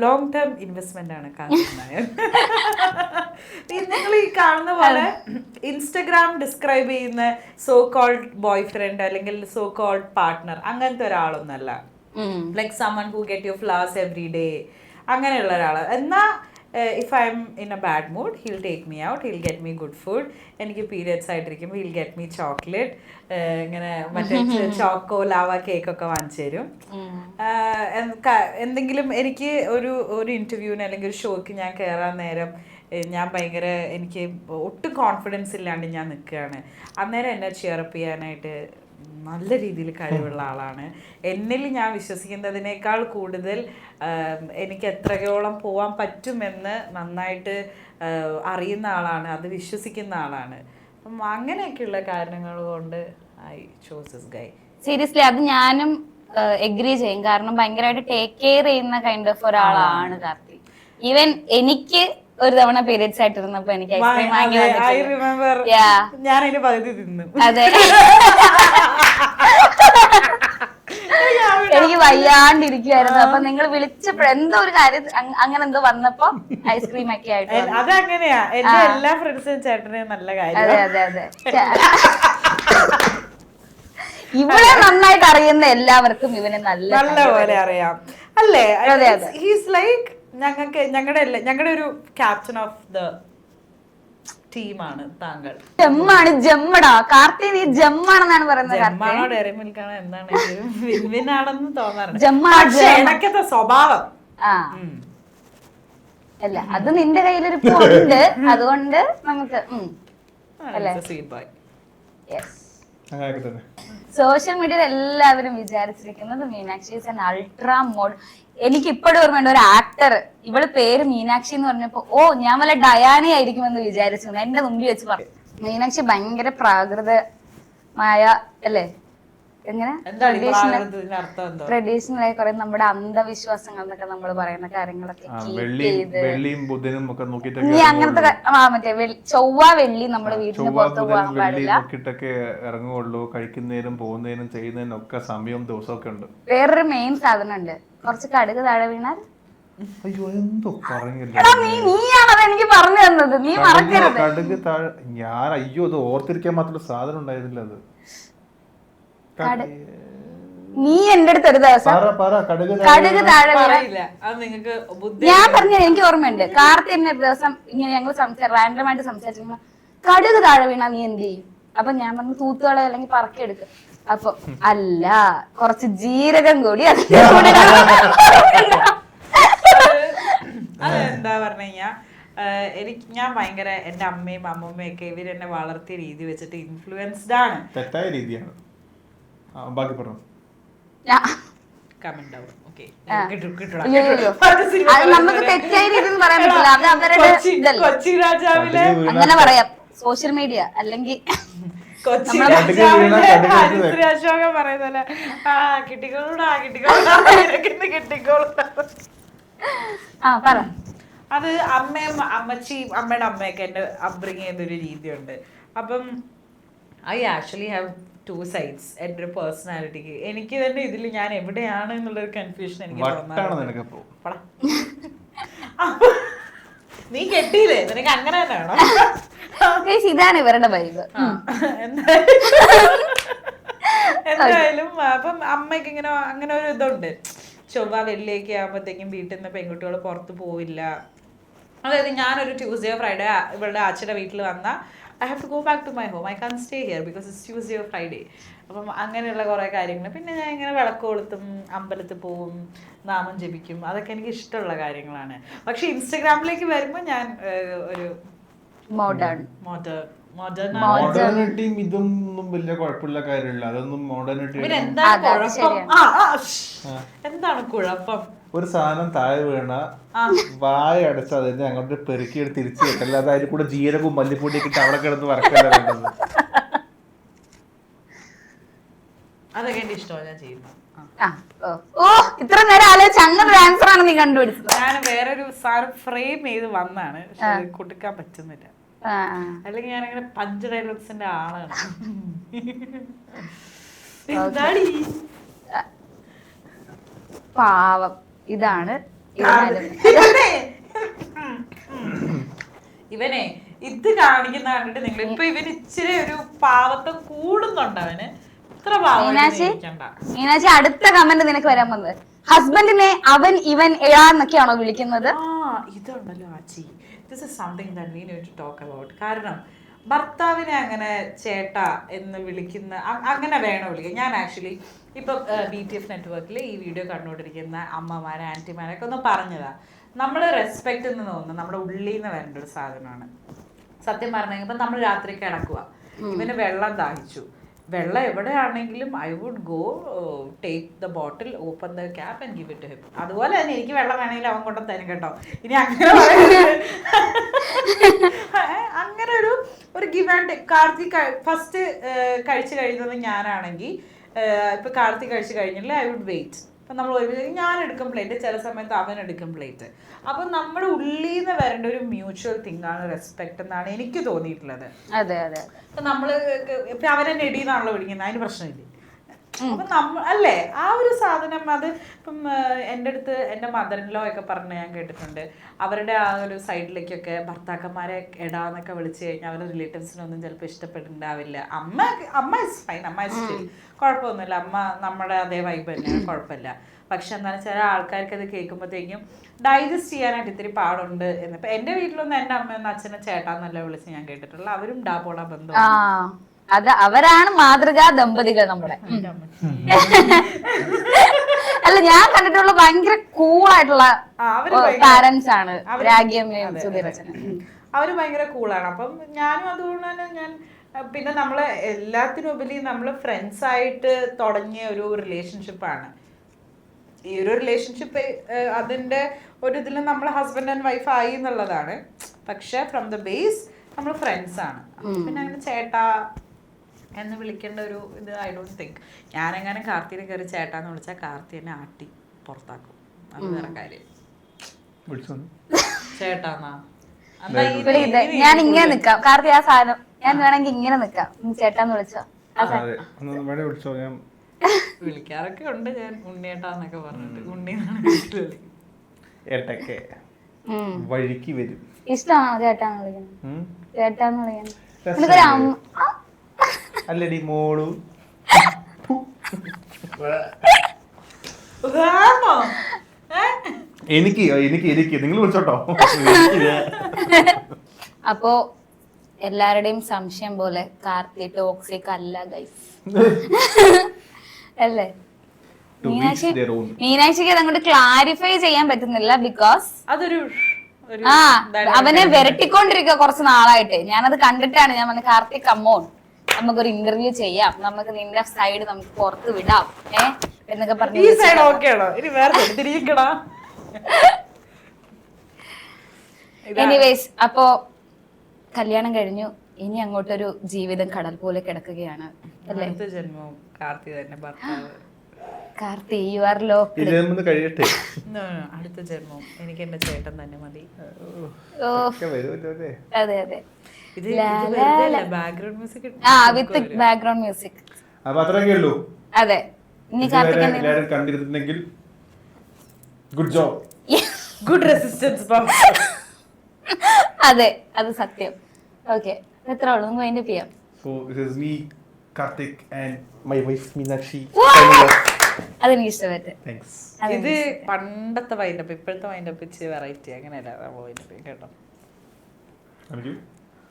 Speaker 3: ലോങ് ടേം ഇൻവെസ്റ്റ്മെന്റ് ആണ് കാർത്തിക്. നിങ്ങൾ ഈ കാണുന്ന പോലെ ഇൻസ്റ്റഗ്രാം ഡിസ്ക്രൈബ് ചെയ്യുന്ന സോ കോൾഡ് ബോയ് ഫ്രണ്ട് അല്ലെങ്കിൽ സോ കോൾഡ് പാർട്ട്ണർ അങ്ങനത്തെ ഒരാളൊന്നല്ല. Like someone who get your flowers every day, അങ്ങനെയുള്ള ഒരാള്. എന്നാ if I'm in a bad mood he'll take me out, he'll get me good food. എനിക്ക് periods ആയിട്ടിരിക്കുമ്പോൾ he'll get me chocolate, ഇങ്ങനെ മറ്റേ choco lava കേക്കൊക്കെ വാങ്ങിച്ചു തരും. എന്തെങ്കിലും എനിക്ക് ഒരു ഇന്റർവ്യൂവിന് അല്ലെങ്കിൽ ഒരു ഷോയ്ക്ക് ഞാൻ കയറാൻ നേരം ഞാൻ ഭയങ്കര എനിക്ക് ഒട്ടും കോൺഫിഡൻസ് ഇല്ലാണ്ട് ഞാൻ നിൽക്കുകയാണ്, അന്നേരം എന്നെ ചെയറപ്പ് ചെയ്യാനായിട്ട് നല്ല രീതിയിൽ കഴിവുള്ള ആളാണ്. എന്നിൽ ഞാൻ വിശ്വസിക്കുന്നതിനേക്കാൾ കൂടുതൽ എനിക്ക് എത്രയോളം പോവാൻ പറ്റുമെന്ന് നന്നായിട്ട് അറിയുന്ന ആളാണ്, അത് വിശ്വസിക്കുന്ന ആളാണ്. അപ്പം അങ്ങനെയൊക്കെയുള്ള കാരണങ്ങൾ കൊണ്ട് I chose this guy.
Speaker 1: Seriously അത് ഞാനും എഗ്രി ചെയ്യും. കാരണം ഭയങ്കരമായിട്ട് ടേക്ക് കെയർ ചെയ്യുന്ന കൈൻഡ് ഓഫ് ഒരാളാണ് കാർത്തി. ഈവൻ എനിക്ക് ഒരു തവണ പീരിയഡ്സ് ആയിട്ടിരുന്നപ്പോ എനിക്ക് ഐസ്ക്രീം വാങ്ങി
Speaker 3: ഞാൻ അതിന്റെ പകുതി തിന്നു.
Speaker 1: അതെ, എനിക്ക് വയ്യാണ്ടിരിക്കുവായിരുന്നു. അപ്പൊ നിങ്ങൾ വിളിച്ചപ്പോ എന്തോ ഒരു കാര്യം അങ്ങനെ എന്തോ വന്നപ്പോ ഐസ്ക്രീം ഒക്കെ ആയിട്ട്
Speaker 3: അതങ്ങനെയാ. എന്റെ എല്ലാ ഫ്രണ്ട്സും ചേട്ടനെ നല്ല കാര്യം.
Speaker 1: അതെ അതെ അതെ. ഇവിടെ നന്നായിട്ട് അറിയുന്ന എല്ലാവർക്കും ഇവനെ നല്ല
Speaker 3: പോലെ അറിയാം അല്ലേ? ഹീസ് ലൈക്ക് ഞങ്ങളുടെ ഒരു ക്യാപ്റ്റൻ ഓഫ് ദ ടീമാണ് താങ്കൾ.
Speaker 1: ജമ്മാണ്, ജമ്മടാ കാർത്തി, നീ ജമ്മാണെന്നാണ് പറയുന്നത്.
Speaker 3: ജമ്മാണോ ഡയറി മിൽക്കാണോ എന്താണെങ്കിലും വിൻവിനാണെന്ന് തോന്നാറുണ്ട്. ഇടയ്ക്കത്തെ സ്വഭാവം
Speaker 1: അല്ല, അത് നിന്റെ കയ്യിലൊരു ഉണ്ട്, അതുകൊണ്ട് നമുക്ക് സോഷ്യൽ മീഡിയയിൽ എല്ലാവരും വിചാരിച്ചിരിക്കുന്നത് Meenakshi is an ultra mod. എനിക്ക് ഇപ്പോഴും ഓർമ്മയുണ്ട് ഒരു ആക്ടർ, ഇവള് പേര് മീനാക്ഷി എന്ന് പറഞ്ഞപ്പോ ഞാൻ വല്ല ഡയാനി ആയിരിക്കുമെന്ന് വിചാരിച്ചു. എന്റെ മുമ്പിൽ വെച്ച് പറഞ്ഞു മീനാക്ഷി ഭയങ്കര പ്രാകൃതമായ അല്ലേ, എങ്ങനെ ട്രഡീഷണൽ ആയി കുറെ നമ്മുടെ അന്ധവിശ്വാസങ്ങൾ എന്നൊക്കെ നമ്മൾ പറയുന്ന കാര്യങ്ങളൊക്കെ നീ അങ്ങനത്തെ മറ്റേ ചൊവ്വ വെള്ളി നമ്മുടെ വീട്ടിന് പുറത്ത് പോകാൻ പാടില്ല.
Speaker 4: ഇറങ്ങുള്ളൂ, കഴിക്കുന്നതിനും പോകുന്നതിനും ചെയ്യുന്നതിനും ഒക്കെ സമയവും ദിവസമൊക്കെ ഉണ്ട്.
Speaker 1: വേറൊരു മെയിൻ സാധനം ഉണ്ട്, കുറച്ച് കടുക് താഴെ വീണാൽ നീയാണത് എനിക്ക് പറഞ്ഞു തന്നത്, നീ മറക്കരുത്.
Speaker 4: കടുക് താഴെ ഞാൻ അയ്യോ അത് ഓർത്തിരിക്കാൻ മാത്രം സാധനം ഉണ്ടായിരുന്നില്ല. അത്
Speaker 1: നീ എന്റെ അടുത്ത് ഒരു ദിവസം കടുക് താഴെ ഞാൻ പറഞ്ഞ എനിക്ക് ഓർമ്മയുണ്ട്. കാർത്തി എന്നെ ഒരു ദിവസം ഇങ്ങനെ ഞങ്ങൾ റാൻഡമായിട്ട് സംസാരിച്ചു, കടുക് താഴെ വീണാ നീ എന്ത് ചെയ്യും? അപ്പൊ ഞാൻ പറഞ്ഞു തൂത്തുകളെ അല്ലെങ്കിൽ പറക്കിയെടുക്കും. അപ്പൊ അല്ല, കുറച്ച് ജീരകം കൂടി
Speaker 3: അതെന്താ പറഞ്ഞു കഴിഞ്ഞാ ഞാൻ ഭയങ്കര എന്റെ അമ്മയും അമ്മൂമ്മയും ഒക്കെ ഇവരെന്നെ വളർത്തിയ രീതി വെച്ചിട്ട് ഇൻഫ്ലുവൻസ്ഡ് ആണ്.
Speaker 4: തെറ്റായ രീതിയാണ്. ബാക്കി പറഞ്ഞു
Speaker 1: നമുക്ക് തെറ്റായ രീതി പറയാൻ പറ്റില്ല, അത് അവരുടെ
Speaker 3: കൊച്ചി രാജാവിലെ
Speaker 1: അങ്ങനെ പറയാം. സോഷ്യൽ മീഡിയ അല്ലെങ്കിൽ
Speaker 3: കൊച്ചി രാജാവിലെ അശോകൻ പറയുന്നല്ലേ കിട്ടിക്കോളൂടാ കിട്ടിക്കോളൂടാ. അത് അമ്മയും അമ്മയുടെ അമ്മയൊക്കെ എന്റെ അപ്ബ്രിങ് ചെയ്യുന്നൊരു രീതിയുണ്ട്. അപ്പം I actually have two sides എൻ്റെ ഒരു പേഴ്സണാലിറ്റിക്ക്. എനിക്ക് തന്നെ ഇതിൽ ഞാൻ എവിടെയാണ് എന്നുള്ളൊരു കൺഫ്യൂഷൻ എനിക്ക് നീ കെട്ടിയില്ലേ, നിനക്ക് അങ്ങനെ തന്നെയാണോ?
Speaker 1: ഇതാണ് ഇവരുടെ വൈബ്.
Speaker 3: എന്തായാലും അപ്പം അമ്മയ്ക്ക് ഇങ്ങനെ അങ്ങനെ ഒരു ഇതുണ്ട്, ചൊവ്വ വെള്ളിയൊക്കെ ആകുമ്പോഴത്തേക്കും വീട്ടിൽ നിന്ന് പെൺകുട്ടികൾ പുറത്ത് പോവില്ല. അതായത് ഞാനൊരു ട്യൂസ്ഡേ ഫ്രൈഡേ ഇവളുടെ അച്ഛൻ്റെ വീട്ടിൽ വന്നാൽ I have to go back to my home. I can't stay here because it's Tuesday or Friday. അപ്പം അങ്ങനെയുള്ള കുറേ കാര്യങ്ങൾ. പിന്നെ ഞാൻ ഇങ്ങനെ വിളക്ക് കൊളുത്തും, അമ്പലത്തിൽ പോവും, നാമം ജപിക്കും, അതൊക്കെ എനിക്ക് ഇഷ്ടമുള്ള കാര്യങ്ങളാണ്. പക്ഷെ ഇൻസ്റ്റഗ്രാമിലേക്ക് വരുമ്പോൾ ഞാൻ ഒരു
Speaker 4: മോഡേണിറ്റിയും ഇതൊന്നും വലിയ കുഴപ്പമില്ല കാര്യമില്ല. അതൊന്നും മോഡേണിറ്റി
Speaker 3: എന്താണ് കുഴപ്പം?
Speaker 4: ഒരു സാധനം താഴെ വീണ വായ അടച്ച് അതിനെ അങ്ങോട്ട് പെറുക്കിയെടുത്ത് തിരിച്ചു വെക്കല്ല. അത് അതിൽ കൂടെ ജീരകവും മല്ലിപ്പൊടിയൊക്കെ ഇട്ട് അവിടെ കിടന്ന് വറക്കല്ല വേണ്ടത്.
Speaker 3: അതൊക്കെ എന്റെ ഇഷ്ടമാണ് ഞാൻ ചെയ്യുന്നത്.
Speaker 1: ഇത്ര നേരം ആലോചിച്ച് അങ്ങനെ ആൻസർ ആണ് നീ കണ്ടുപിടിച്ചത്.
Speaker 3: ഞാൻ വേറൊരു സാധനം ഫ്രെയിം ചെയ്ത് വന്നാണ്, പക്ഷെ കൊടുക്കാൻ പറ്റുന്നില്ല. അല്ലെങ്കിൽ ഞാനങ്ങനെ പഞ്ച് ഡയലോഗ്സിന്റെ ആളാണ്.
Speaker 1: പാവം ഇതാണ്
Speaker 3: ഇവനെ ഇത് കാണിക്കുന്ന കണ്ടിട്ട് നിങ്ങൾ ഇപ്പൊ ഇവന് ഇച്ചിരി ഒരു പാവത്വം കൂടുന്നുണ്ട് അവന്. അത്ര പാവമായിട്ട്
Speaker 1: മീനാക്ഷി
Speaker 3: ഇരിക്കണ്ട.
Speaker 1: മീനാക്ഷി അടുത്ത കമന്റ് നിനക്ക് വരാൻ വന്നത് ഹസ്ബൻഡിനെ അവൻ ഇവൻ എഴാന്നൊക്കെയാണോ വിളിക്കുന്നത്?
Speaker 3: ഇതുണ്ടല്ലോ Achi, this is something that we need to talk about. കാരണം ഭർത്താവിനെ അങ്ങനെ ചേട്ടാ എന്ന് വിളിക്കുന്ന അങ്ങനെ വേണം വിളിക്കുക. ഞാൻ ആക്ച്വലി ഇപ്പൊ BTF നെറ്റ്വർക്കിൽ ഈ വീഡിയോ കണ്ടുകൊണ്ടിരിക്കുന്ന അമ്മമാരെ ആന്റിമാരൊക്കെ ഒന്ന് പറഞ്ഞതാ, നമ്മൾ റെസ്പെക്ട് എന്ന് തോന്നുന്നു നമ്മുടെ ഉള്ളിൽ നിന്ന് വരേണ്ട ഒരു സാധനമാണ്. സത്യം പറഞ്ഞെങ്കിൽ ഇപ്പൊ നമ്മൾ രാത്രി കിടക്കുക, ഇവന് വെള്ളം ദാഹിച്ചു, വെള്ളം എവിടെയാണെങ്കിലും I would go take the bottle, open the cap and give it to him. അതുപോലെ തന്നെ എനിക്ക് വെള്ളം വേണമെങ്കിൽ അവൻ കൊണ്ടു തരും കേട്ടോ. ഇനി അങ്ങനെ അങ്ങനെ ഒരു ഗിവ് ആൻഡ് കാർത്തിക് ഫസ്റ്റ് കഴിച്ചു കഴിയുന്നത് ഞാനാണെങ്കിൽ ഇപ്പൊ കാർത്തിക് കഴിച്ചു കഴിഞ്ഞില്ല ഐ വുഡ് വെയിറ്റ്. അപ്പം നമ്മൾ ഒരുമിച്ച് ഞാൻ എടുക്കും പ്ലേറ്റ്, ചില സമയത്ത് അവൻ എടുക്കും പ്ലേറ്റ്. അപ്പം നമ്മുടെ ഉള്ളിൽ നിന്ന് വരേണ്ട ഒരു മ്യൂച്വൽ തിങ് ആണ് റെസ്പെക്ട് എന്നാണ് എനിക്ക് തോന്നിയിട്ടുള്ളത്.
Speaker 1: അതെ അതെ.
Speaker 3: അപ്പം നമ്മള് ഇപ്പം അവരെ നെടിയെന്നാണല്ലോ വിളിക്കുന്നത്, അതിന് പ്രശ്നമില്ലേ. അപ്പം അല്ലേ ആ ഒരു സാധനം അത് ഇപ്പം എൻ്റെ അടുത്ത് എൻ്റെ മദറിൻലോ ഒക്കെ പറഞ്ഞ് ഞാൻ കേട്ടിട്ടുണ്ട്. അവരുടെ ആ ഒരു സൈഡിലേക്കൊക്കെ ഭർത്താക്കന്മാരെ എടാന്നൊക്കെ വിളിച്ചു കഴിഞ്ഞാൽ അവരുടെ റിലേറ്റീവ്സിനൊന്നും ചിലപ്പോൾ ഇഷ്ടപ്പെട്ടിട്ടുണ്ടാവില്ല. അമ്മ ഇസ് ഫൈൻ, അമ്മ ഇസ് സ്റ്റിൽ കുഴപ്പമൊന്നുമില്ല, അമ്മ നമ്മുടെ അതേ വൈബ് തന്നെയാണ്, കുഴപ്പമില്ല. പക്ഷെ എന്നാലും ചില ആൾക്കാർക്ക് അത് കേൾക്കുമ്പോഴത്തേക്കും ഡൈജസ്റ്റ് ചെയ്യാനായിട്ട് ഇത്തിരി പാടുണ്ട് എന്ന്. ഇപ്പം എൻ്റെ വീട്ടിലൊന്നും എൻ്റെ അമ്മയൊന്നും അച്ഛനെ ചേട്ടാന്നല്ല വിളിച്ച് ഞാൻ കേട്ടിട്ടുള്ള, അവരും ഡാപോള ബന്ധം.
Speaker 1: അത് അവരാണ് മാതൃകാ ദമ്പതികൾ നമ്മുടെ. അല്ല ഞാൻ കണ്ടിട്ടുള്ള ഭയങ്കര കൂളായിട്ടുള്ള പാരന്റ്സ് ആണ് രാഗിയമ്മയും സുധീരച്ചനും.
Speaker 3: അവര് ഭയങ്കര കൂളാണ്. അപ്പം ഞാനും അതുകൊണ്ട് തന്നെ ഞാൻ പിന്നെ നമ്മളെ എല്ലാത്തിനുപരി നമ്മള് ഫ്രണ്ട്സ് ആയിട്ട് തുടങ്ങിയ ഒരു റിലേഷൻഷിപ്പാണ് ഈ ഒരു റിലേഷൻഷിപ്പ്. അതിന്റെ ഒരു ഇതിൽ നമ്മൾ ഹസ്ബൻഡ് ആൻഡ് വൈഫ് ആയി എന്നുള്ളതാണ്. പക്ഷെ ഫ്രം ദ ബേസ് നമ്മൾ ഫ്രണ്ട്സ് ആണ്. പിന്നെ അങ്ങനെ ചേട്ടാ എന്ന് വിളിക്കേണ്ട ഒരു ഇത് ഐ ഡോണ്ട് തിങ്ക്. ഞാനെങ്ങനെ കാർത്തിനെ കയറി ചേട്ടാന്ന് വിളിച്ചാൽ കാർത്തി എന്നെ ആട്ടി പുറത്താക്കും. അത് വേറെ കാര്യം. ചേട്ടാന്നാ
Speaker 1: ഞാൻ ഇങ്ങനെ നിക്കാം, കാർത്തി ആ സാധനം ഞാൻ വേണമെങ്കിൽ ഇങ്ങനെ നിക്കാം, ചേട്ടാന്ന് വിളിച്ചോ.
Speaker 3: വിളിക്കാറൊക്കെ ഉണ്ട് ഞാൻ ഉണ്ണിയേട്ടാന്നൊക്കെ പറഞ്ഞിട്ട്. ഉണ്ണിന്നാണ്
Speaker 4: വഴിക്ക് വരും.
Speaker 1: ഇഷ്ടമാണോ ചേട്ടാന്ന് വിളിക്കുന്നത്? ചേട്ടാന്ന് വിളിക്കുന്നത്
Speaker 4: അല്ലടി മോളു. എനിക്ക് എനിക്ക് എനിക്ക് നിങ്ങൾ വിളിച്ചോട്ടോ.
Speaker 1: അപ്പോ എല്ലാവരുടെയും സംശയം പോലെ കാർത്തി ടോക്സിക് അല്ല ഗൈസ്, അല്ലേ? മീനാക്ഷിക്ക് അതങ്ങോട്ട് ക്ലാരിഫൈ ചെയ്യാൻ പറ്റുന്നില്ല. ബിക്കോസ്
Speaker 3: അതൊരു
Speaker 1: അവനെ വിരട്ടിക്കൊണ്ടിരിക്കുക കുറച്ച് നാളായിട്ട്. ഞാനത് കണ്ടിട്ടാണ് ഞാൻ പറഞ്ഞത് കാർത്തിക് കമ്മോൺ, നമുക്കൊരു ഇന്റർവ്യൂ ചെയ്യാം, നമുക്ക് നിന്റെ സൈഡ് നമുക്ക് പുറത്ത് വിടാം എന്നൊക്കെ പറഞ്ഞു. എനിവേസ് അപ്പോ കല്യാണം കഴിഞ്ഞു, ഇനി അങ്ങോട്ടൊരു ജീവിതം കടൽ പോലെ കിടക്കുകയാണ് അല്ലേ? Karthi you are locked.
Speaker 4: കഴിയട്ടെ,
Speaker 3: അടുത്ത ജന്മം എനിക്ക് എന്റെ ചേട്ടൻ തന്നെ മതി.
Speaker 1: അതെ അതെ,
Speaker 3: background music
Speaker 1: with background music.
Speaker 4: അപ്പൊ അത്രയൊക്കെ ഉള്ളൂ.
Speaker 1: അതെ, ഇനി
Speaker 4: എല്ലാവരും കണ്ടിരുന്നെങ്കിൽ ഗുഡ് ജോബ്,
Speaker 3: ഗുഡ് റെസിസ്റ്റൻസ്.
Speaker 1: അതെ, അത് സത്യം. ഓക്കെ, എത്ര ഉള്ളൂ? നമുക്ക് അതിന്റെ ചെയ്യാം.
Speaker 4: So this is me, Karthik, and my wife Meenakshi.
Speaker 1: അതെനിക്ക് ഇഷ്ടപ്പെട്ടു.
Speaker 4: Thanks.
Speaker 3: ഇത് പണ്ടത്തെ വൈൻഡപ്പ്, ഇപ്പോഴത്തെ വൈൻഡപ്പ് ഇച്ചിരി വെറൈറ്റി. അങ്ങനെയല്ല കേട്ടോ.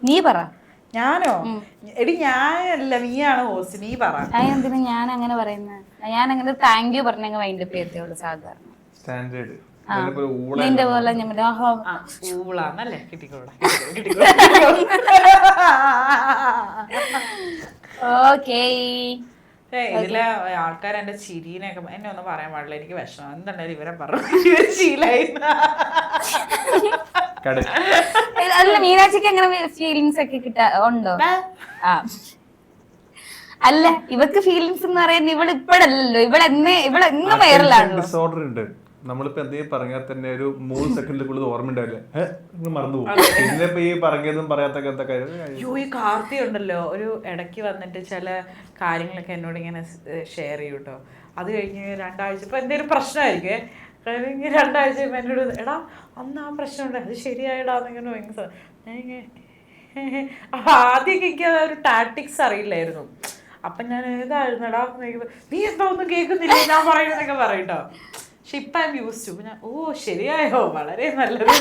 Speaker 1: നീ പറ.
Speaker 3: ഞാനോ? എടി ഞാനല്ല, നീയാണ് ഹോസ്റ്റ്, നീ പറ.
Speaker 1: എന്തിനാ ഞാൻ അങ്ങനെ പറയുന്നത്? ഞാൻ അങ്ങനെ താങ്ക് യു പറഞ്ഞ വൈൻഡപ്പ് ചെയ്തേ ഉള്ളൂ സാധാരണ.
Speaker 4: സ്റ്റാൻഡേർഡ്
Speaker 1: നിന്റെ പോലെ
Speaker 3: ഊളാന്നല്ലേ? കിട്ടിക്കോളാം.
Speaker 1: ഓക്കേ.
Speaker 3: ഇതിലെ ആൾക്കാർ എന്റെ ചിരീനൊക്കെ എന്നെ ഒന്നും പറയാൻ പാടില്ല, എനിക്ക് വിഷമം. എന്തായാലും ഇവരെ പറഞ്ഞു ശീലായി.
Speaker 1: അല്ല, മീനാക്ഷിക്ക് എങ്ങനെ ഫീലിങ്സ് ഒക്കെ ഉണ്ടോ? അല്ല, ഇവക്ക് ഫീലിങ്സ് എന്ന് പറയുന്നത് ഇവള് ഇപ്പഴല്ലോ, ഇവളെന്നും വൈറലാണല്ലോ.
Speaker 4: ഡിസോർഡർ ഉണ്ട്. നമ്മളിപ്പോ എന്തെങ്കിലും പറഞ്ഞാൽ തന്നെ ഒരു 3 സെക്കൻഡിൽ ഓർമ്മ ഉണ്ടാവില്ല, മറന്നുപോകും. പിന്നെ ഇപ്പൊ ഈ പറഞ്ഞതും പറയാത്ത കാര്യം.
Speaker 3: ഈ കാർത്തി ഉണ്ടല്ലോ, ഒരു ഇടയ്ക്ക് വന്നിട്ട് ചില കാര്യങ്ങളൊക്കെ എന്നോട് ഇങ്ങനെ ഷെയർ ചെയ്യും കേട്ടോ. അത് കഴിഞ്ഞ് 2 ആഴ്ച ഇപ്പൊ എന്തെങ്കിലും പ്രശ്നമായിരിക്കും, 2 ആഴ്ച കഴിയുമ്പോൾ എന്നോട് എടാ അന്ന് ആ പ്രശ്നമുണ്ട്, അത് ശരിയായിടാന്നിങ്ങനെ ഭയങ്കര. ആദ്യമൊക്കെ എനിക്ക് ഒരു ടാക്ടിക്സ് അറിയില്ലായിരുന്നു. അപ്പൊ ഞാൻ ഏതായിരുന്നടാ നീ എന്താ ഒന്നും കേൾക്കുന്നില്ല ഞാൻ പറയുന്നൊക്കെ പറയട്ടോ. പക്ഷെ ഇപ്പൊ ഐ എം യൂസ് ടു. ഞാൻ ശരിയായോ വളരെ നല്ലത്.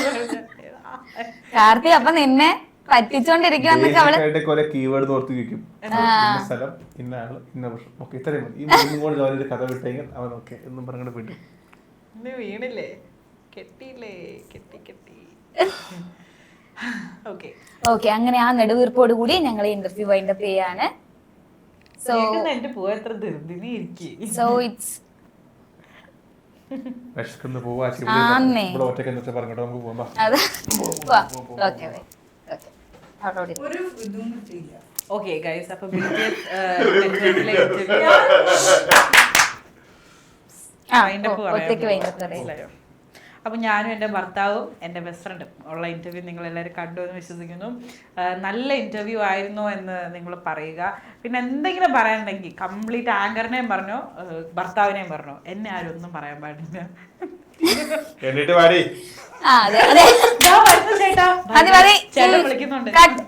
Speaker 1: കാർത്തി അപ്പൊ നിന്നെ പറ്റിച്ചോണ്ടിരിക്കുവെന്നൊക്കെ അവള്
Speaker 4: കുറെ കീവേഡ് ഓർത്ത് വെക്കും. ഇന്ന സ്ഥലം, ഇന്ന ആള്, ഇന്ന വർഷം. ഓക്കെ ഇത്രയും മതി. ഈ മൂന്നും കൂടെ ജോലി കഥ വിട്ടെങ്കിൽ അവൻ ഓക്കെ എന്നും പറഞ്ഞിട്ട് വിട്ടു.
Speaker 3: ഇന്ന് വീണില്ലേ, കെട്ടിയില്ലേ, കെട്ടി. ഓക്കെ
Speaker 1: ഓക്കെ, അങ്ങനെ ആ നെടുവീർപ്പോട് കൂടി ഞങ്ങൾ ഇന്റർവ്യൂ വൈൻഡപ്പ് ചെയ്യാണ്. സോ
Speaker 3: എന്റെ പോവാ എത്ര ധൃതിനി ഇരിക്കും.
Speaker 1: സോ ഇറ്റ്സ്
Speaker 4: വിശക്കുന്നു പോവാ
Speaker 1: ആന്നേ.
Speaker 4: ഇവിടെ ഒറ്റക്കെന്ന് വെച്ചാൽ പറഞ്ഞിട്ട് നമുക്ക് പോകാം.
Speaker 1: അത് ഓക്കെ
Speaker 2: അവിടെ
Speaker 6: ഒരു ഇതും കിട്ടിയില്ല.
Speaker 3: ഓക്കെ ഗൈസ്, അപ്പൊ BTS നെറ്റ്വർക്കിലെ
Speaker 1: ഒറ്റയ്ക്ക് വൈൻഡപ്പ് പറയാം.
Speaker 3: അപ്പൊ ഞാനും എൻ്റെ ഭർത്താവും എൻ്റെ ബെസ്റ്റ് ഫ്രണ്ടും ഉള്ള ഇന്റർവ്യൂ നിങ്ങൾ എല്ലാവരും കണ്ടു എന്ന് വിശ്വസിക്കുന്നു. നല്ല ഇന്റർവ്യൂ ആയിരുന്നു എന്ന് നിങ്ങൾ പറയുക. പിന്നെ എന്തെങ്കിലും പറയാനുണ്ടെങ്കിൽ കംപ്ലീറ്റ് ആങ്കറിനെയും പറഞ്ഞു, ഭർത്താവിനെയും പറഞ്ഞു, എന്നെ ആരും ഒന്നും പറയാൻ പാടില്ല.
Speaker 4: എന്നിട്ട് പാടി
Speaker 1: ആ അതെ അതെ
Speaker 3: ചേട്ടാ
Speaker 1: അത് മതി.
Speaker 3: ചേട്ടൻ വിളിക്കുന്നുണ്ട്.
Speaker 1: കട്ട്.